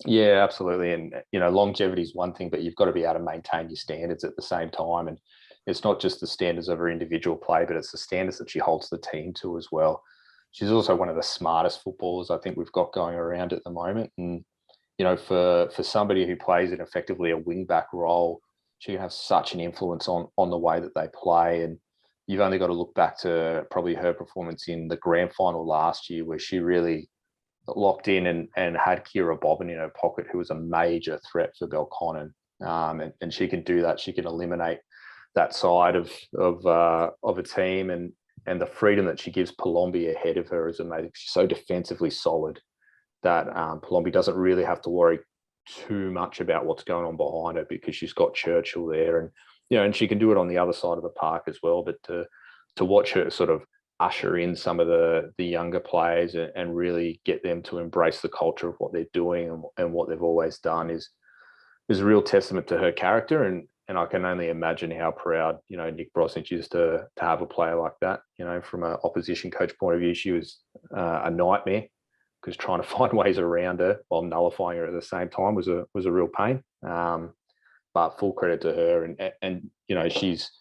Yeah, absolutely. And, you know, longevity is one thing, but you've got to be able to maintain your standards at the same time. And it's not just the standards of her individual play, but it's the standards that she holds the team to as well. She's also one of the smartest footballers I think we've got going around at the moment. And, you know, for somebody who plays in effectively a wing-back role, she can have such an influence on the way that they play. And you've only got to look back to probably her performance in the grand final last year, where she really locked in and had Kira Bobbin in her pocket, who was a major threat for Belconnen. And she can do that. She can eliminate that side of a team, and the freedom that she gives Palombi ahead of her is amazing. She's so defensively solid that Palombi doesn't really have to worry too much about what's going on behind her, because she's got Churchill there, and you know, and she can do it on the other side of the park as well. But to watch her sort of usher in some of the younger players and really get them to embrace the culture of what they're doing and what they've always done is a real testament to her character. And I can only imagine how proud, you know, Nick Brosnich is to have a player like that. You know, from an opposition coach point of view, she was a nightmare, because trying to find ways around her while nullifying her at the same time was a real pain. But full credit to her, and you know, she's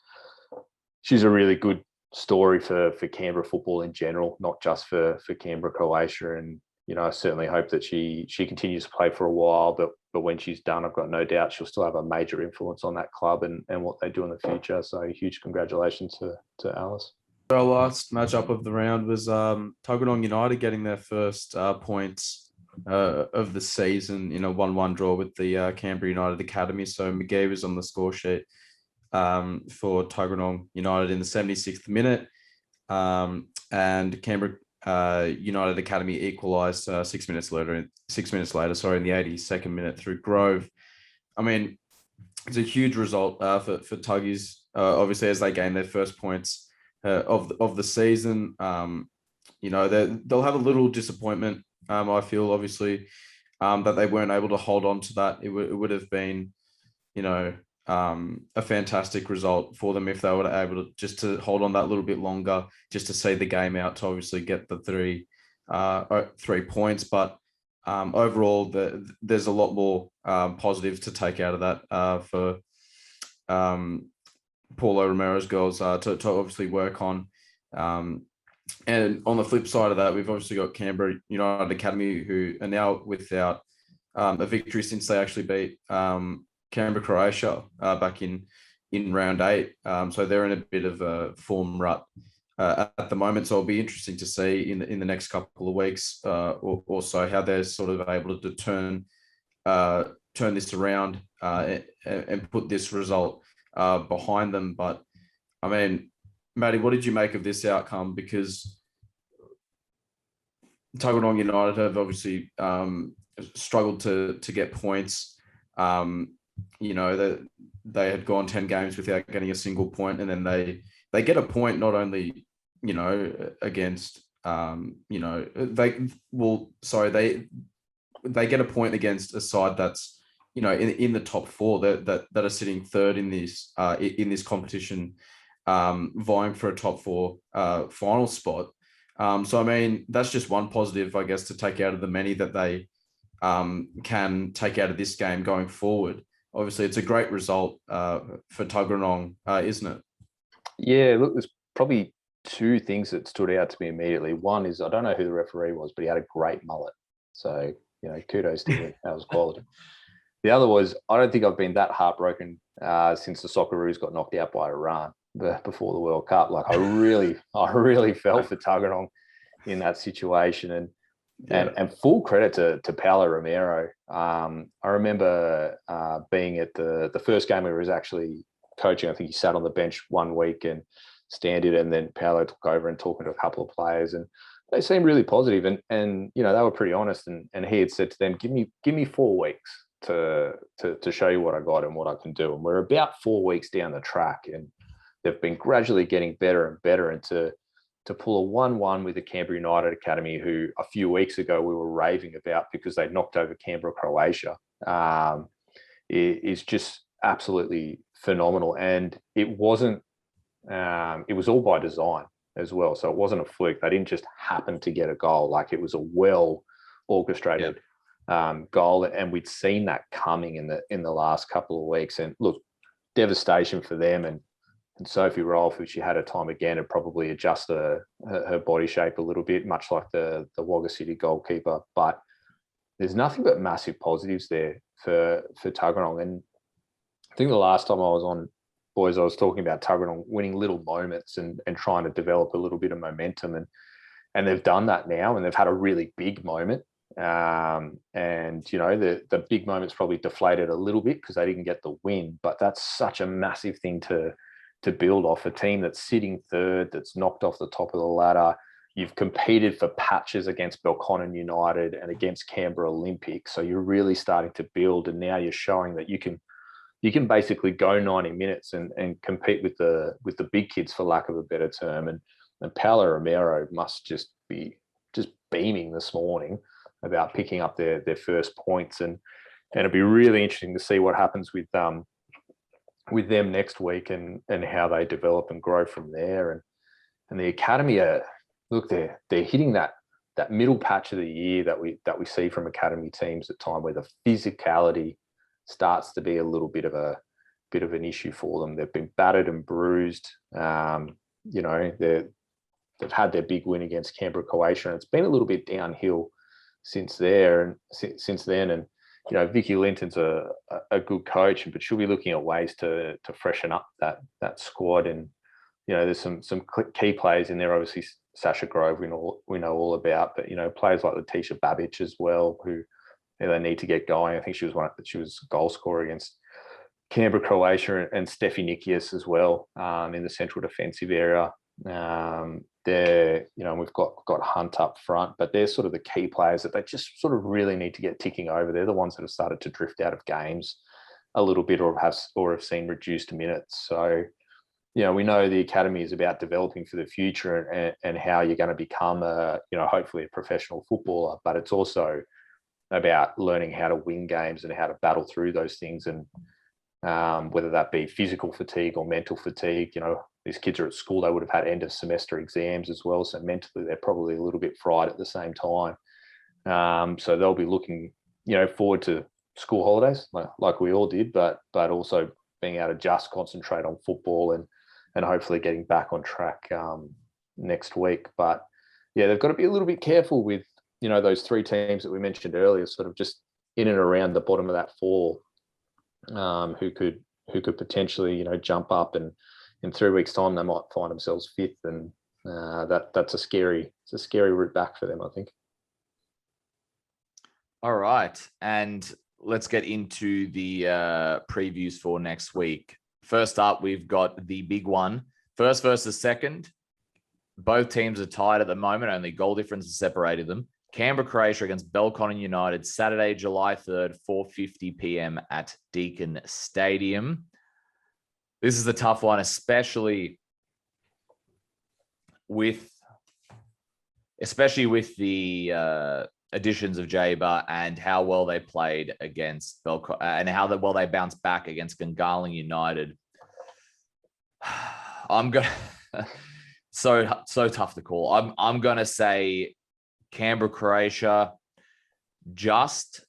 a really good story for Canberra football in general, not just for Canberra Croatia. And you know, I certainly hope that she continues to play for a while, but when she's done, I've got no doubt she'll still have a major influence on that club and what they do in the future. So huge congratulations to Alice. Our last matchup of the round was Tuggeranong United getting their first points of the season in a 1-1 draw with the Canberra United Academy. So McGee was on the score sheet for Tuggeranong United in the 76th minute, and Canberra United Academy equalised 6 minutes later. In the 82nd minute through Grove. I mean, it's a huge result for Tuggies, obviously, as they gain their first points of the season. You know, they'll have a little disappointment, I feel, obviously, that they weren't able to hold on to that. It would have been, you know, a fantastic result for them if they were able to just to hold on that little bit longer, just to see the game out to obviously get the 3 points. But overall, there's a lot more positives to take out of that for Paulo Romero's girls to obviously work on. And on the flip side of that, we've obviously got Canberra United Academy, who are now without a victory since they actually beat Canberra, Croatia back in round 8. So they're in a bit of a form rut at the moment. So it'll be interesting to see in the next couple of weeks or so how they're sort of able to turn this around and put this result behind them. But I mean, Matty, what did you make of this outcome? Because Tuggeranong United have obviously struggled to get points. You know, that they had gone 10 games without getting a single point, and then they get a point not only, you know, against you know, they get a point against a side that's, you know, in the top 4 that are sitting third in this competition, vying for a top 4 final spot. So I mean, that's just one positive, I guess, to take out of the many that they can take out of this game going forward. Obviously, it's a great result for Tuggeranong, isn't it? Yeah, look, there's probably 2 things that stood out to me immediately. One is, I don't know who the referee was, but he had a great mullet. So, you know, kudos to him. That was quality. The other was, I don't think I've been that heartbroken since the Socceroos got knocked out by Iran before the World Cup. Like, I really felt for Tuggeranong in that situation. And full credit to Paulo Romero. I remember being at the first game where he was actually coaching. I think he sat on the bench one week and standed, and then Paulo took over and talking to a couple of players, and they seemed really positive. And you know, they were pretty honest. And he had said to them, "Give me 4 weeks to show you what I got and what I can do." And we're about 4 weeks down the track, and they've been gradually getting better and better. And to pull a 1-1 with the Canberra United Academy, who a few weeks ago we were raving about because they knocked over Canberra, Croatia, is just absolutely phenomenal. And it wasn't, it was all by design as well. So it wasn't a fluke. They didn't just happen to get a goal. Like, it was a well orchestrated goal. And we'd seen that coming in the last couple of weeks. And look, devastation for them. And Sophie Rolfe, if she had her time again, would probably adjust her body shape a little bit, much like the Wagga City goalkeeper. But there's nothing but massive positives there for Tuggeranong. And I think the last time I was on, boys, I was talking about Tuggeranong winning little moments and trying to develop a little bit of momentum. And they've done that now, and they've had a really big moment. And, you know, the big moment's probably deflated a little bit because they didn't get the win. But that's such a massive thing to build off. A team that's sitting third, that's knocked off the top of the ladder. You've competed for patches against Belconnen United and against Canberra Olympic. So you're really starting to build, and now you're showing that you can basically go 90 minutes and compete with the big kids, for lack of a better term. And Paulo Romero must just be beaming this morning about picking up their first points. And it'll be really interesting to see what happens with them next week and how they develop and grow from there. And the academy look, they're hitting that middle patch of the year that we see from academy teams at time, where the physicality starts to be a little bit of an issue for them. They've been battered and bruised. You know, they've had their big win against Canberra, Croatia, and it's been a little bit downhill since then. And you know, Vicky Linton's a good coach, but she'll be looking at ways to freshen up that squad. And you know, there's some key players in there. Obviously, Sasha Grove, we know all about, but you know, players like Letitia Babbage as well, who they need to get going. I think she was goal scorer against Canberra, Croatia, and Steffi Nikias as well in the central defensive area. You know, we've got Hunt up front, but they're sort of the key players that they just sort of really need to get ticking over. They're the ones that have started to drift out of games a little bit or have seen reduced minutes. So, we know the academy is about developing for the future and how you're going to become hopefully a professional footballer, but it's also about learning how to win games and how to battle through those things, and whether that be physical fatigue or mental fatigue. These kids are at school, they would have had end of semester exams as well, so mentally they're probably a little bit fried at the same time. So they'll be looking forward to school holidays like we all did, but also being able to just concentrate on football and hopefully getting back on track next week. But yeah, they've got to be a little bit careful with those three teams that we mentioned earlier, sort of just in and around the bottom of that four, who could potentially jump up, and in 3 weeks' time they might find themselves fifth, and that's a scary route back for them, I think. All right, and let's get into the previews for next week. First up, we've got the big one. First versus second. Both teams are tied at the moment. Only goal difference has separated them. Canberra, Croatia against Belconnen United, Saturday, July 3rd, 4:50 p.m. at Deakin Stadium. This is a tough one, especially with the additions of Jaber and how well they played against Belconnen and how well they bounced back against Gungahlin United. I'm gonna so tough to call. I'm gonna say Canberra, Croatia, just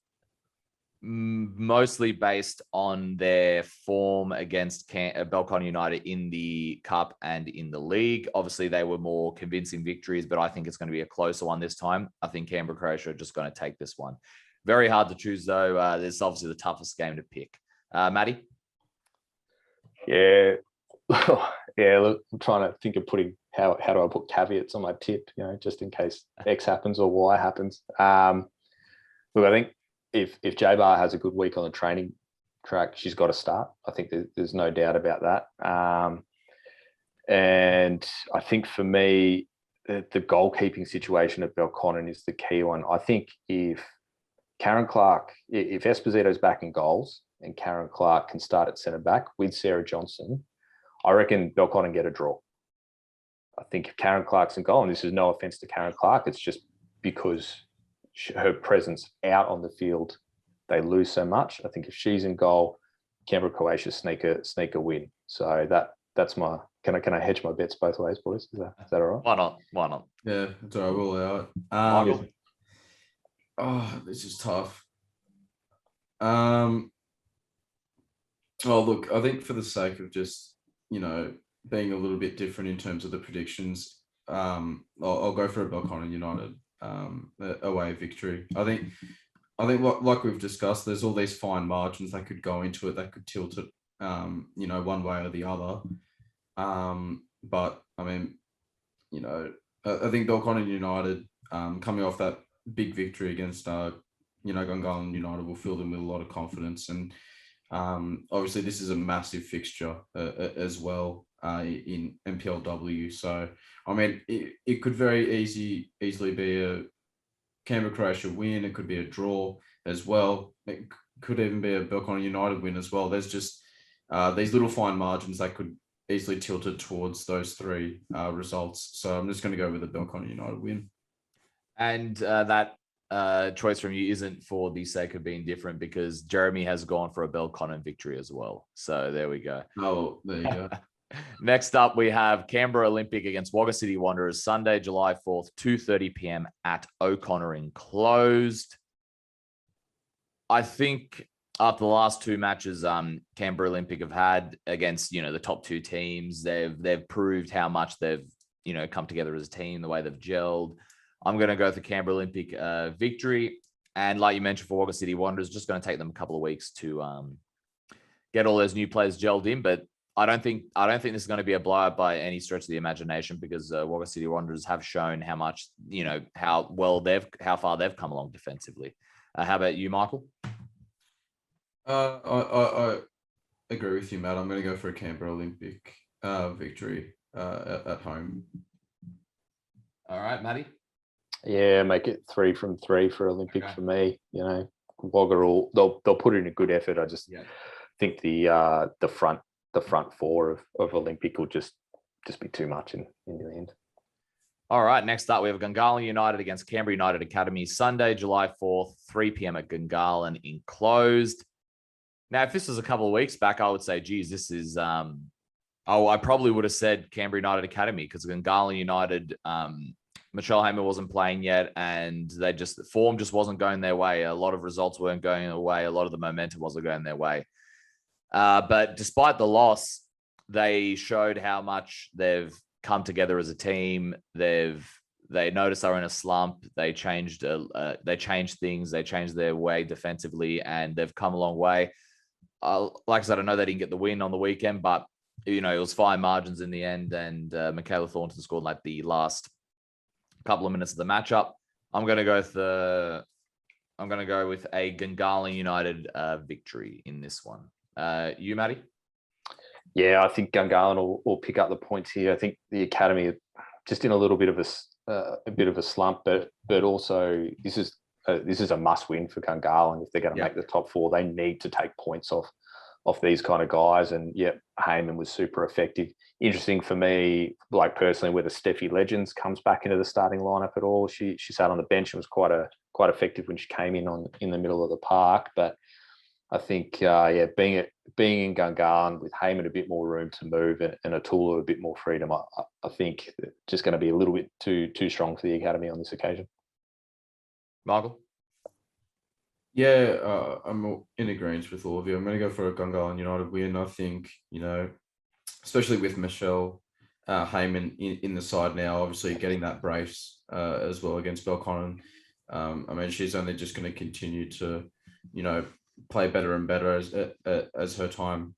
mostly based on their form against Belconnen United in the Cup and in the league. Obviously, they were more convincing victories, but I think it's going to be a closer one this time. I think Canberra, Croatia are just going to take this one. Very hard to choose, though. This is obviously the toughest game to pick. Matty? Yeah. Look, I'm trying to think of how do I put caveats on my tip, just in case X happens or Y happens. Look, I think if J-Bar has a good week on the training track, she's got to start. I think there's no doubt about that. And I think for me, the goalkeeping situation at Belconnen is the key one. I think if Esposito's back in goals and Karen Clark can start at centre back with Sarah Johnson, I reckon Belconnen get a draw. I think if Karen Clark's in goal, and this is no offence to Karen Clark, it's just because her presence out on the field, they lose so much. I think if she's in goal, Canberra, Croatia sneak a win. So that's my. Can I hedge my bets both ways, boys? Is that all right? Why not? Yeah, it's all right. We'll allow it. Michael? This is tough. Well, look, I think for the sake of just being a little bit different in terms of the predictions, I'll go for a Belconnen United away victory. I think like we've discussed, there's all these fine margins that could go into it, that could tilt it, one way or the other. But I mean, I think Belconnen United, coming off that big victory against, Gungahlin United, will fill them with a lot of confidence. And obviously, this is a massive fixture as well in NPLW. So, I mean, it could very easily be a Canberra Croatia win. It could be a draw as well. It could even be a Belconnen United win as well. There's just these little fine margins that could easily tilt it towards those three results. So I'm just going to go with the Belconnen United win. And that choice from you isn't for the sake of being different, because Jeremy has gone for a Belconnen victory as well. So there we go. Oh, there you go. Next up, we have Canberra Olympic against Wagga City Wanderers, Sunday, July 4th, 2:30 p.m. at O'Connor Enclosed. I think after the last two matches Canberra Olympic have had against, the top two teams, they've proved how much they've, come together as a team, the way they've gelled. I'm going to go for Canberra Olympic victory. And like you mentioned, for Wagga City Wanderers, just going to take them a couple of weeks to get all those new players gelled in. But I don't think this is going to be a blowout by any stretch of the imagination, because Wagga City Wanderers have shown how much, how far they've come along defensively. How about you, Michael? I agree with you, Matt. I'm going to go for a Canberra Olympic victory at home. All right, Matty? Yeah, make it 3 from 3 for Olympic for me. Wagga they'll put in a good effort. I just think the front four of Olympic will just be too much in the end. All right, next up, we have Gungahlin United against Canberra United Academy, Sunday, July 4th, 3 p.m. at Gungahlin enclosed. Now, if this was a couple of weeks back, I would say, geez, this is, I probably would have said Canberra United Academy, because Gungahlin United, Michelle Hamer wasn't playing yet, and the form just wasn't going their way. A lot of results weren't going their way. A lot of the momentum wasn't going their way. But despite the loss, they showed how much they've come together as a team. They noticed they're in a slump. They changed things. They changed their way defensively, and they've come a long way. Like I said, I know they didn't get the win on the weekend, but it was fine margins in the end. And Michaela Thornton scored like the last couple of minutes of the matchup. I'm going to go with a Gungahlin United victory in this one. You, Matty? Yeah, I think Gungahlin will pick up the points here. I think the academy just in a little bit of a slump, but also this is a must win for Gungahlin if they're going to make the top four. They need to take points off these kind of guys. And Heyman was super effective. Interesting for me, like personally, whether Steffi Legends comes back into the starting lineup at all. She sat on the bench and was quite effective when she came in the middle of the park. But I think being in Gungahlin with Heyman a bit more room to move and Atula a bit more freedom, I think it's just going to be a little bit too strong for the academy on this occasion. Michael? Yeah, I'm in agreement with all of you. I'm going to go for a Gungahlin United win. I think, especially with Michelle Heyman in the side now, obviously getting that brace as well against Belconnen. I mean, she's only just going to continue to, play better and better as her time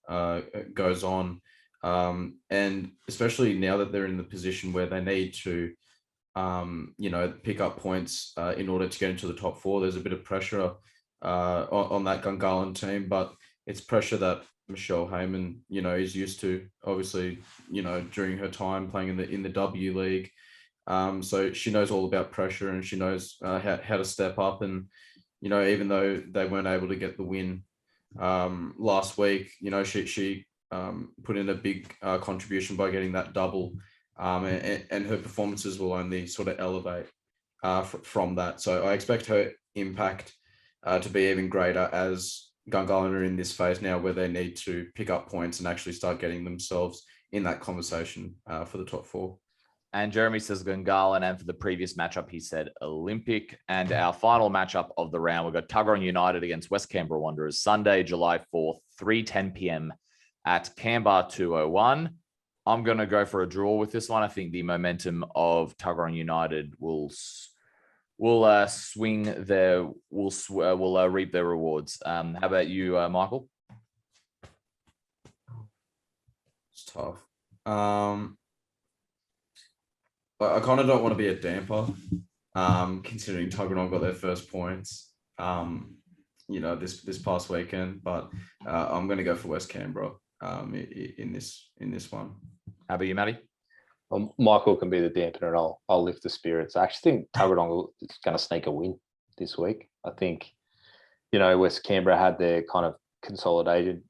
goes on. And especially now that they're in the position where they need to, pick up points in order to get into the top four. There's a bit of pressure on that Gungahlin team, but it's pressure that Michelle Heyman, is used to, obviously, during her time playing in the W League. So she knows all about pressure, and she knows how to step up. And, even though they weren't able to get the win last week, she put in a big contribution by getting that double. And her performances will only sort of elevate from that. So I expect her impact to be even greater as Gungahlin are in this phase now where they need to pick up points and actually start getting themselves in that conversation for the top four. And Jeremy says Gungahlin, and for the previous matchup, he said Olympic. And our final matchup of the round, we've got Tuggeranong United against West Canberra Wanderers, Sunday, July 4th, 3:10 p.m. at Canberra 201. I'm going to go for a draw with this one. I think the momentum of Tuggeranong United will reap their rewards. How about you, Michael? It's tough. I kind of don't want to be a damper, considering Tuggeranong got their first points, this past weekend. But I'm going to go for West Canberra in this one. How about you, Matty? Well, Michael can be the dampener, and I'll lift the spirits. I actually think Tuggeranong is going to sneak a win this week. I think, West Canberra had their kind of consolidated,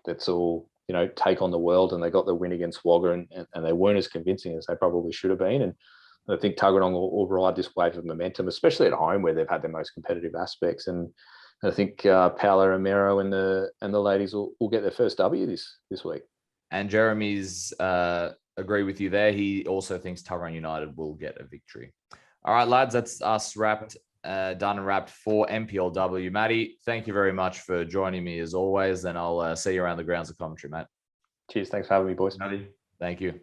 that's all, take on the world, and they got the win against Wagga, and they weren't as convincing as they probably should have been. And I think Tuggeranong will ride this wave of momentum, especially at home where they've had their most competitive aspects. And I think Paola Romero and the ladies will get their first W this week. And Jeremy's agree with you there. He also thinks Tuggeranong United will get a victory. All right, lads, that's us done and wrapped for NPLW. Matty, thank you very much for joining me as always, and I'll see you around the grounds of commentary, mate. Cheers. Thanks for having me, boys. Matty. Thank you.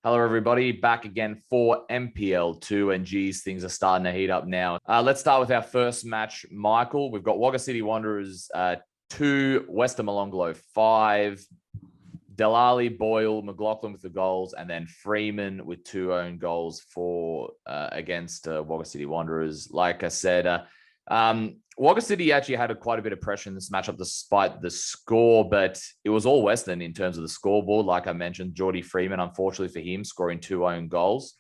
Hello, everybody. Back again for MPL2, and geez, things are starting to heat up now. Let's start with our first match, Michael. We've got Wagga City Wanderers 2, Western Molonglo 5. Delali, Boyle, McLaughlin with the goals, and then Freeman with 2 own goals for against Wagga City Wanderers. Like I said, Wagga City actually had quite a bit of pressure in this matchup despite the score, but it was all Western in terms of the scoreboard. Like I mentioned, Geordie Freeman, unfortunately for him, scoring 2 own goals.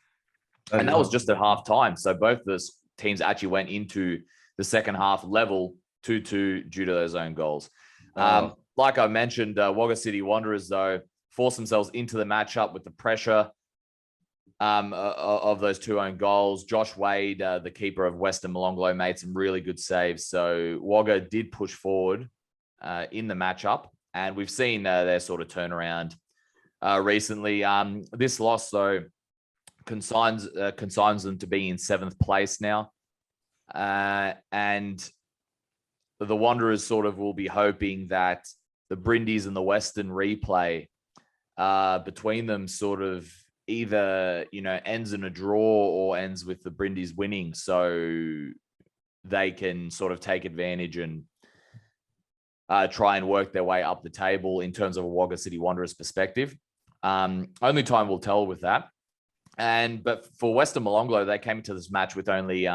And that was just at half time. So both the teams actually went into the second half level 2-2 due to those own goals. like I mentioned, Wagga City Wanderers, though, forced themselves into the matchup with the pressure of those 2 own goals. Josh Wade, the keeper of Western Molonglo, made some really good saves. So Wagga did push forward in the matchup, and we've seen their sort of turnaround recently. This loss, though, consigns them to be in 7th place now. And the Wanderers sort of will be hoping that the Brindies and the Western replay between them sort of either, ends in a draw or ends with the Brindies winning, so they can sort of take advantage and try and work their way up the table in terms of a Wagga City Wanderers perspective. Only time will tell with that. But for Western Molonglo, they came into this match with only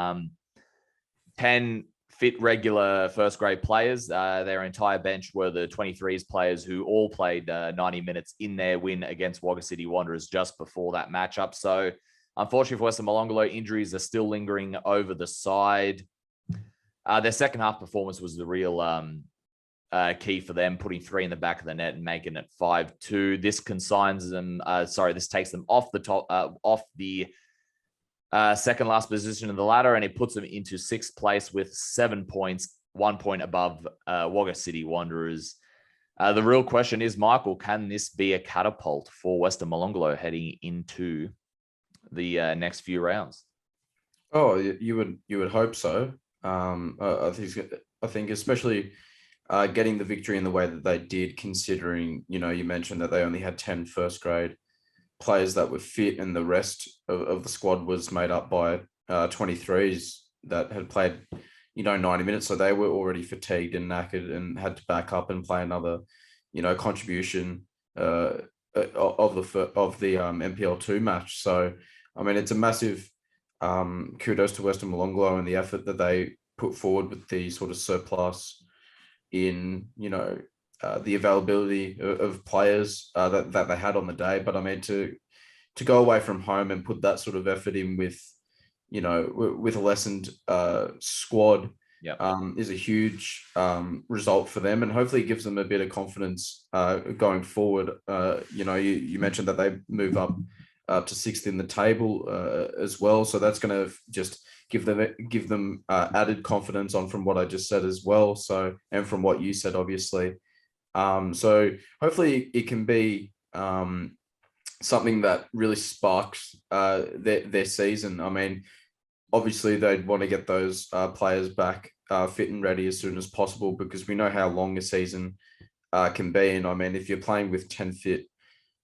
10 fit regular first grade players. Their entire bench were the 23s players who all played 90 minutes in their win against Wagga City Wanderers just before that matchup. So unfortunately for Western Molonglo, injuries are still lingering over the side. Their second half performance was the real key for them, putting 3 in the back of the net and making it 5-2. This consigns them. This takes them off the top, off the second last position in the ladder, and it puts them into 6th place with 7 points, 1 point above Wagga City Wanderers. The real question is, Michael, can this be a catapult for Western Molonglo heading into the next few rounds? Oh, you would hope so. I think especially getting the victory in the way that they did, considering, you mentioned that they only had 10 first grade players that were fit, and the rest of the squad was made up by 23s that had played, 90 minutes. So they were already fatigued and knackered and had to back up and play another, contribution of the NPL2 match. So, I mean, it's a massive kudos to Western Molonglo and the effort that they put forward with the sort of surplus in, the availability of players that they had on the day. But I mean, to go away from home and put that sort of effort in with, with a lessened squad, is a huge result for them, and hopefully gives them a bit of confidence going forward. You mentioned that they move up to 6th in the table as well, so that's going to just give them added confidence on from what I just said as well. So, and from what you said, obviously. So hopefully it can be something that really sparks their season. I mean, obviously they'd want to get those players back fit and ready as soon as possible, because we know how long a season can be. And I mean, if you're playing with 10 fit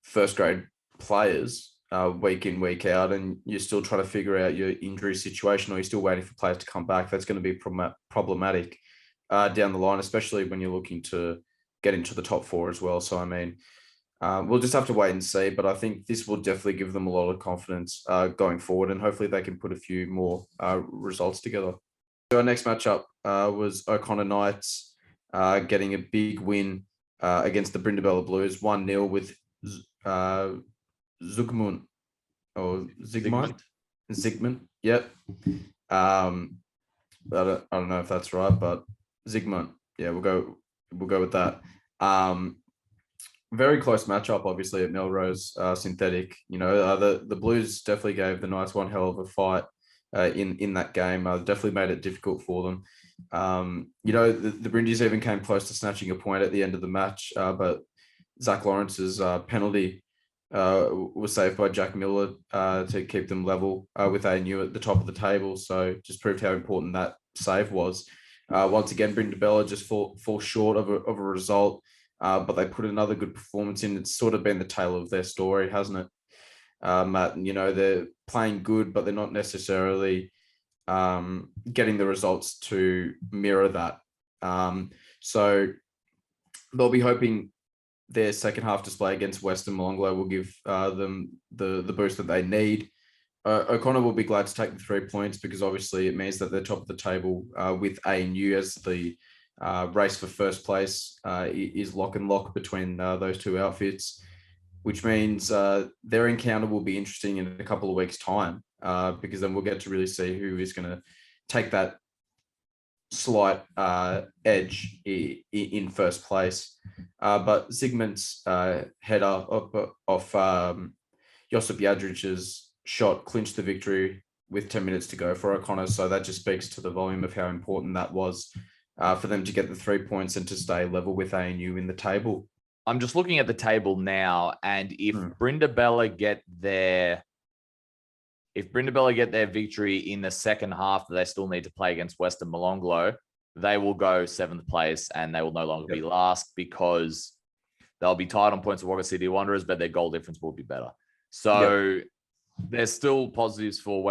first grade players week in, week out, and you're still trying to figure out your injury situation, or you're still waiting for players to come back, that's going to be problematic down the line, especially when you're looking to get into the top 4 as well. So, I mean, we'll just have to wait and see, but I think this will definitely give them a lot of confidence going forward, and hopefully they can put a few more results together. So our next matchup was O'Connor Knights getting a big win against the Brindabella Blues, 1-0 with Zygmunt. Yep. I don't know if that's right, but Zygmunt. Yeah, we'll go with that. Very close matchup, obviously, at Melrose Synthetic. The Blues definitely gave the Knights one hell of a fight in that game. Definitely made it difficult for them. The Brindies even came close to snatching a point at the end of the match, but Zach Lawrence's penalty was saved by Jack Miller to keep them level with ANU at the top of the table. So just proved how important that save was. Once again, Brindabella just fall short of a result, but they put another good performance in. It's sort of been the tale of their story, hasn't it, Matt? They're playing good, but they're not necessarily getting the results to mirror that. So they'll be hoping their second half display against Western Molonglo will give them the boost that they need. O'Connor will be glad to take the 3 points, because obviously it means that they're top of the table with ANU, as the race for first place is lock and lock between those two outfits, which means their encounter will be interesting in a couple of weeks' time, because then we'll get to really see who is going to take that slight edge in first place. But Zygmunt's header off Josip Jadric's shot clinched the victory with 10 minutes to go for O'Connor. So that just speaks to the volume of how important that was for them to get the 3 points and to stay level with ANU in the table. I'm just looking at the table now, and if Brindabella get their victory in the second half, they still need to play against Western Molonglo, they will go 7th place and they will no longer be last because they'll be tied on points with Wagga City Wanderers, but their goal difference will be better. So there's still positives for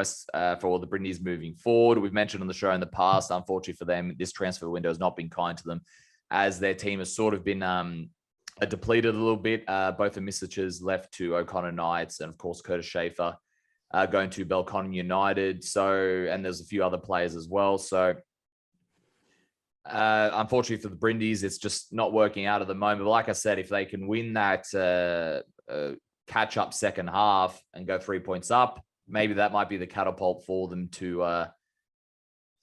for the Brindis moving forward. We've mentioned on the show in the past, unfortunately for them, this transfer window has not been kind to them as their team has sort of been depleted a little bit. Both the Misliches left to O'Connor Knights and, of course, Curtis Schaefer going to Belconnen United. So, and there's a few other players as well. So, unfortunately for the Brindis, it's just not working out at the moment. But like I said, if they can win that catch-up second half and go 3 points up, maybe that might be the catapult for them to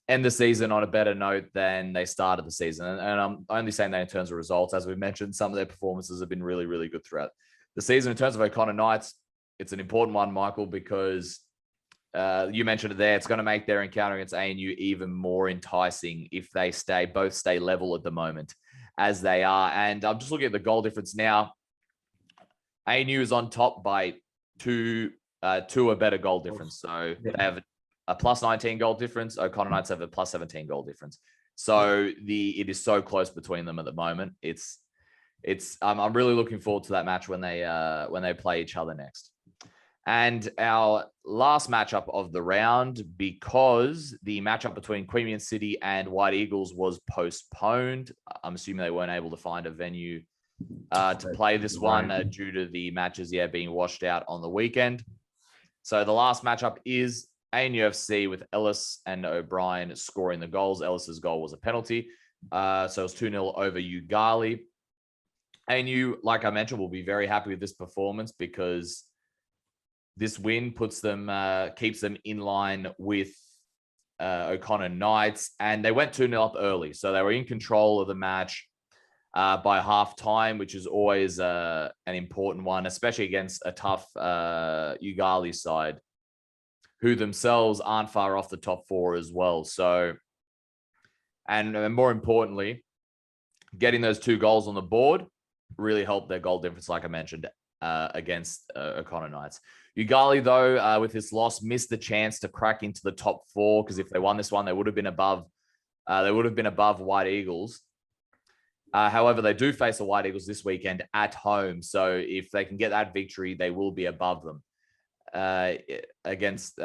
end the season on a better note than they started the season. And I'm only saying that in terms of results. As we mentioned, some of their performances have been really, really good throughout the season. In terms of O'Connor Knights, it's an important one, Michael, because you mentioned it there. It's going to make their encounter against ANU even more enticing if they both stay level at the moment as they are. And I'm just looking at the goal difference now. ANU is on top by two or better goal difference. So they have a plus 19 goal difference. O'Connor Knights have a plus 17 goal difference. So it is so close between them at the moment. I'm really looking forward to that match when they play each other next. And our last matchup of the round, because the matchup between Queanbeyan City and White Eagles was postponed. I'm assuming they weren't able to find a venue to play this one due to the matches being washed out on the weekend. So the last matchup is ANUFC with Ellis and O'Brien scoring the goals. Ellis's goal was a penalty. So it was 2-0 over Yoogali. ANU, like I mentioned, will be very happy with this performance because this win keeps them in line with O'Connor Knights, and they went 2-0 up early. So they were in control of the match by half time, which is always an important one, especially against a tough Yoogali side, who themselves aren't far off the top four as well. So, and more importantly, getting those 2 goals on the board really helped their goal difference, like I mentioned, against O'Connor Knights. Yoogali, though, with this loss, missed the chance to crack into the top 4 because if they won this one, they would have been above. They would have been above White Eagles. However, they do face the White Eagles this weekend at home. So if they can get that victory, they will be above them against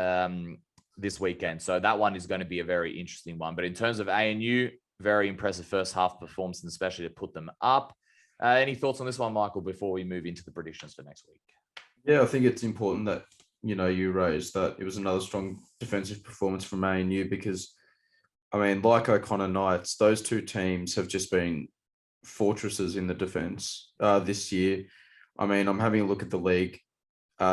this weekend. So that one is going to be a very interesting one. But in terms of ANU, very impressive first half performance, and especially to put them up. Any thoughts on this one, Michael, before we move into the predictions for next week? Yeah, I think it's important that, you raised that it was another strong defensive performance from ANU because, I mean, like O'Connor Knights, those 2 teams have just been fortresses in the defense this year. I mean, I'm having a look at the league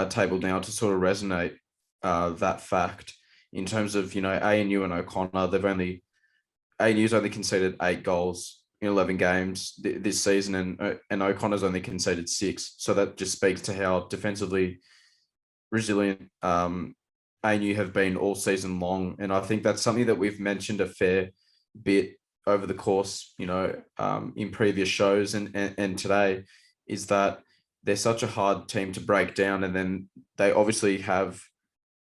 table now to sort of resonate that fact in terms of, ANU and O'Connor. ANU's only conceded 8 goals in 11 games this season, and O'Connor's only conceded 6. So that just speaks to how defensively resilient ANU have been all season long. And I think that's something that we've mentioned a fair bit over the course, in previous shows and today, is that they're such a hard team to break down. And then they obviously have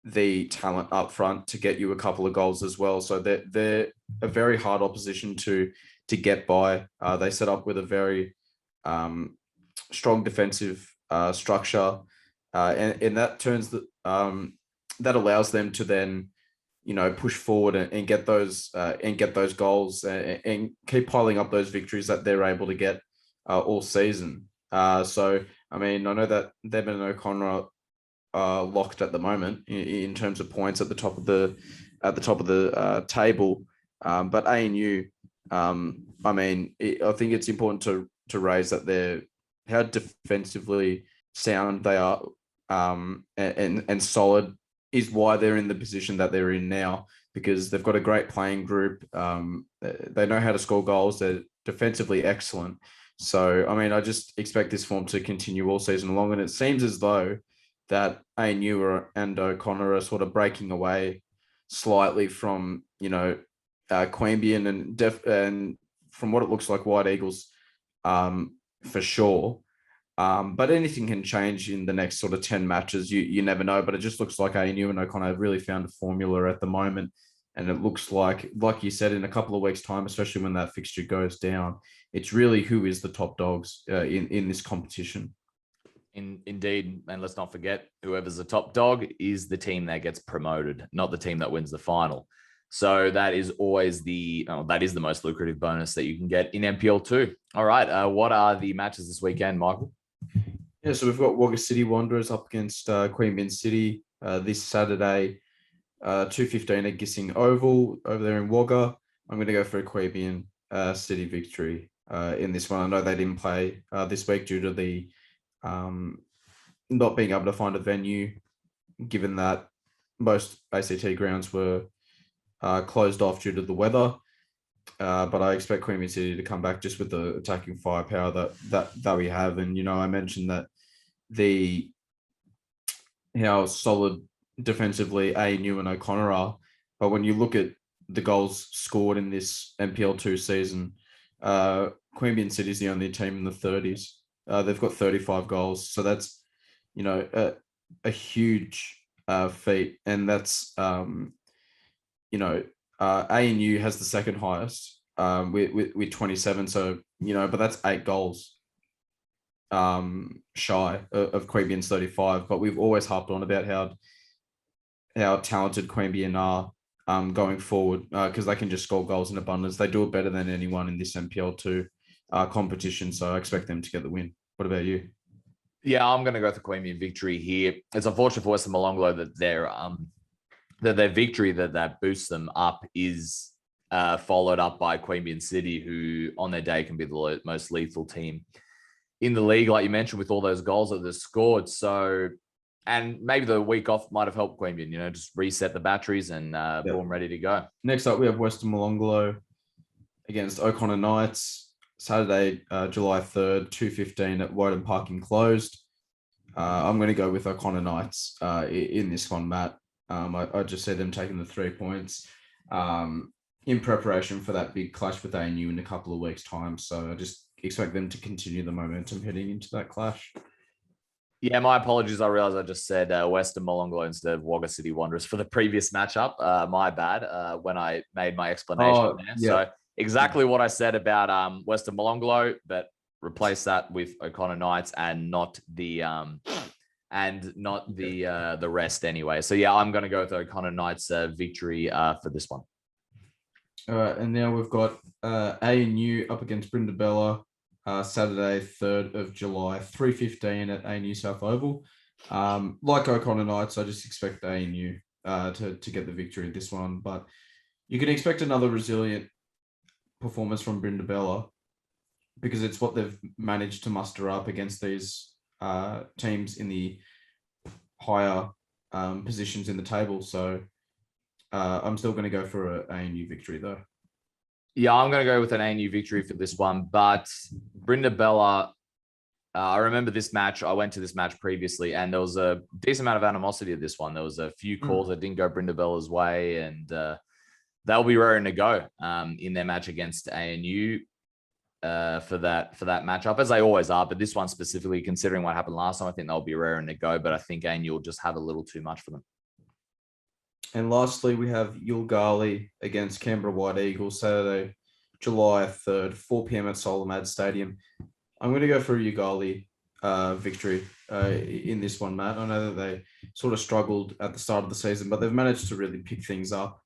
the talent up front to get you a couple of goals as well. So they're a very hard opposition to get by. They set up with a very strong defensive structure, and that that allows them to then push forward and get those goals and keep piling up those victories that they're able to get all season. So I mean, I know that them and O'Connor are locked at the moment in terms of points at the top of the table, but ANU. I mean, I think it's important to raise that how defensively sound they are, and solid is why they're in the position that they're in now. because they've got a great playing group. They know how to score goals. They're defensively excellent. So, I mean, I just expect this form to continue all season long. And it seems as though that ANU and O'Connor are sort of breaking away slightly from, Queanbeyan and from what it looks like, White Eagles, for sure. But anything can change in the next sort of 10 matches. You never know, but it just looks like ANU and O'Connor have really found a formula at the moment. And it looks like you said, in a couple of weeks' time, especially when that fixture goes down, it's really who is the top dogs in this competition. Indeed. And let's not forget, whoever's the top dog is the team that gets promoted, not the team that wins the final. So that is always the most lucrative bonus that you can get in NPL2. All right. What are the matches this weekend, Michael? Yeah, so we've got Wagga City Wanderers up against Queanbeyan City this Saturday, 2:15 at Gissing Oval over there in Wagga. I'm going to go for a Queanbeyan City victory in this one. I know they didn't play this week due to the not being able to find a venue, given that most ACT grounds were closed off due to the weather. But I expect Queanbeyan City to come back just with the attacking firepower that we have. And, I mentioned that how solid defensively ANU and O'Connor are. But when you look at the goals scored in this NPL2 season, Queanbeyan City is the only team in the 30s. They've got 35 goals. So that's, a huge feat. And that's, ANU has the second highest with 27. So, but that's 8 goals shy of Queanbeyan's 35. But we've always harped on about how talented Queanbeyan are going forward because they can just score goals in abundance. They do it better than anyone in this NPL2 competition. So I expect them to get the win. What about you? Yeah, I'm going to go for Queanbeyan victory here. It's unfortunate for Western Molonglo that their victory that boosts them up is followed up by Queanbeyan City, who on their day can be the most lethal team in the league, like you mentioned, with all those goals that they've scored. So, and maybe the week off might have helped Queanbeyan, just reset the batteries and boom, ready to go. Next up, we have Western Molonglo against O'Connor Knights, Saturday, July 3rd, 2:15 at Woden Park Enclosed. I'm going to go with O'Connor Knights in this one, Matt. I just see them taking the 3 points in preparation for that big clash with ANU in a couple of weeks' time. So I just expect them to continue the momentum heading into that clash. Yeah, my apologies. I realized I just said Western Molonglo instead of Wagga City Wanderers for the previous matchup. My bad when I made my explanation there. Yeah. So exactly what I said about Western Molonglo, but replace that with O'Connor Knights and not the rest anyway. So yeah, I'm going to go with O'Connor Knights victory for this one. All right, and now we've got ANU up against Brindabella, Saturday, 3rd of July, 3:15 at ANU South Oval. Like O'Connor Knights, I just expect ANU to get the victory in this one, but you can expect another resilient performance from Brindabella because it's what they've managed to muster up against these teams in the higher positions in the table. So I'm still going to go for an ANU victory, though. Yeah, I'm going to go with an ANU victory for this one. But Brindabella, I remember this match. I went to this match previously, and there was a decent amount of animosity at this one. There was a few calls that didn't go Brindabella's way, and they'll be raring to go in their match against ANU for that matchup, as they always are. But this one specifically, considering what happened last time, I think they'll be raring to go. But I think ANU will just have a little too much for them. And lastly, we have Yoogali against Canberra White Eagles, Saturday, July 3rd, 4 p.m. at Solomad Stadium. I'm going to go for a Yoogali victory in this one, Matt. I know that they sort of struggled at the start of the season, but they've managed to really pick things up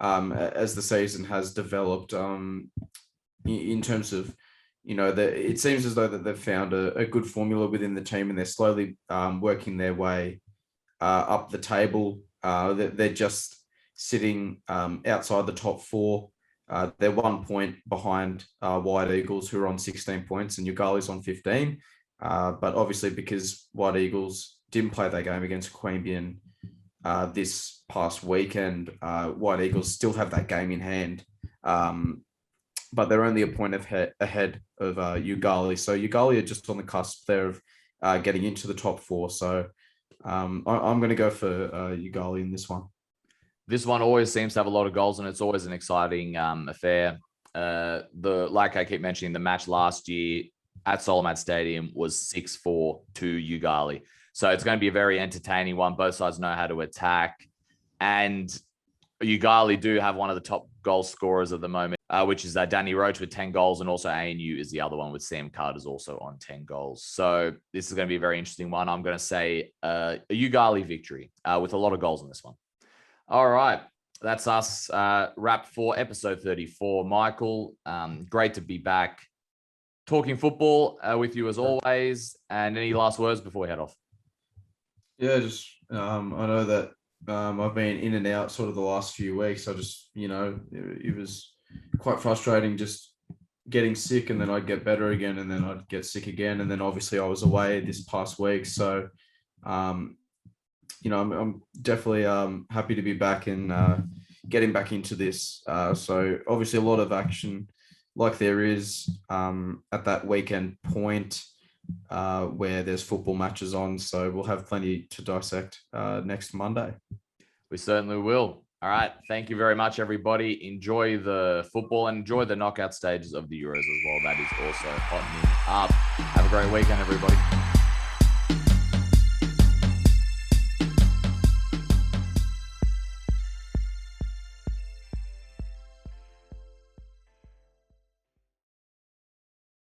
as the season has developed in terms of, it seems as though that they've found a good formula within the team and they're slowly working their way up the table. They're just sitting outside the top 4. They're 1 point behind White Eagles, who are on 16 points, and Yoogali's on 15. But obviously, because White Eagles didn't play that game against Queanbeyan this past weekend. White Eagles still have that game in hand, but they're only a point ahead of Yoogali. So Yoogali are just on the cusp there of getting into the top 4. So I'm going to go for Yoogali in this one. This one always seems to have a lot of goals, and it's always an exciting affair. Like I keep mentioning, the match last year at Solomad Stadium was 6-4 to Yoogali. So it's going to be a very entertaining one. Both sides know how to attack. And Yoogali do have one of the top goal scorers at the moment, which is Danny Roach with 10 goals. And also ANU is the other one with Sam Carter's also on 10 goals. So this is going to be a very interesting one. I'm going to say a Yoogali victory with a lot of goals in this one. All right. That's us wrapped for episode 34. Michael, great to be back talking football with you as always. And any last words before we head off? Yeah, just I know that I've been in and out sort of the last few weeks. I just, it was quite frustrating just getting sick, and then I'd get better again, and then I'd get sick again. And then obviously I was away this past week. So, I'm definitely happy to be back and getting back into this. So obviously a lot of action like there is at that weekend point where there's football matches on. So we'll have plenty to dissect next Monday. We certainly will. All right. Thank you very much, everybody. Enjoy the football and enjoy the knockout stages of the Euros as well. That is also hottening up. Have a great weekend, everybody.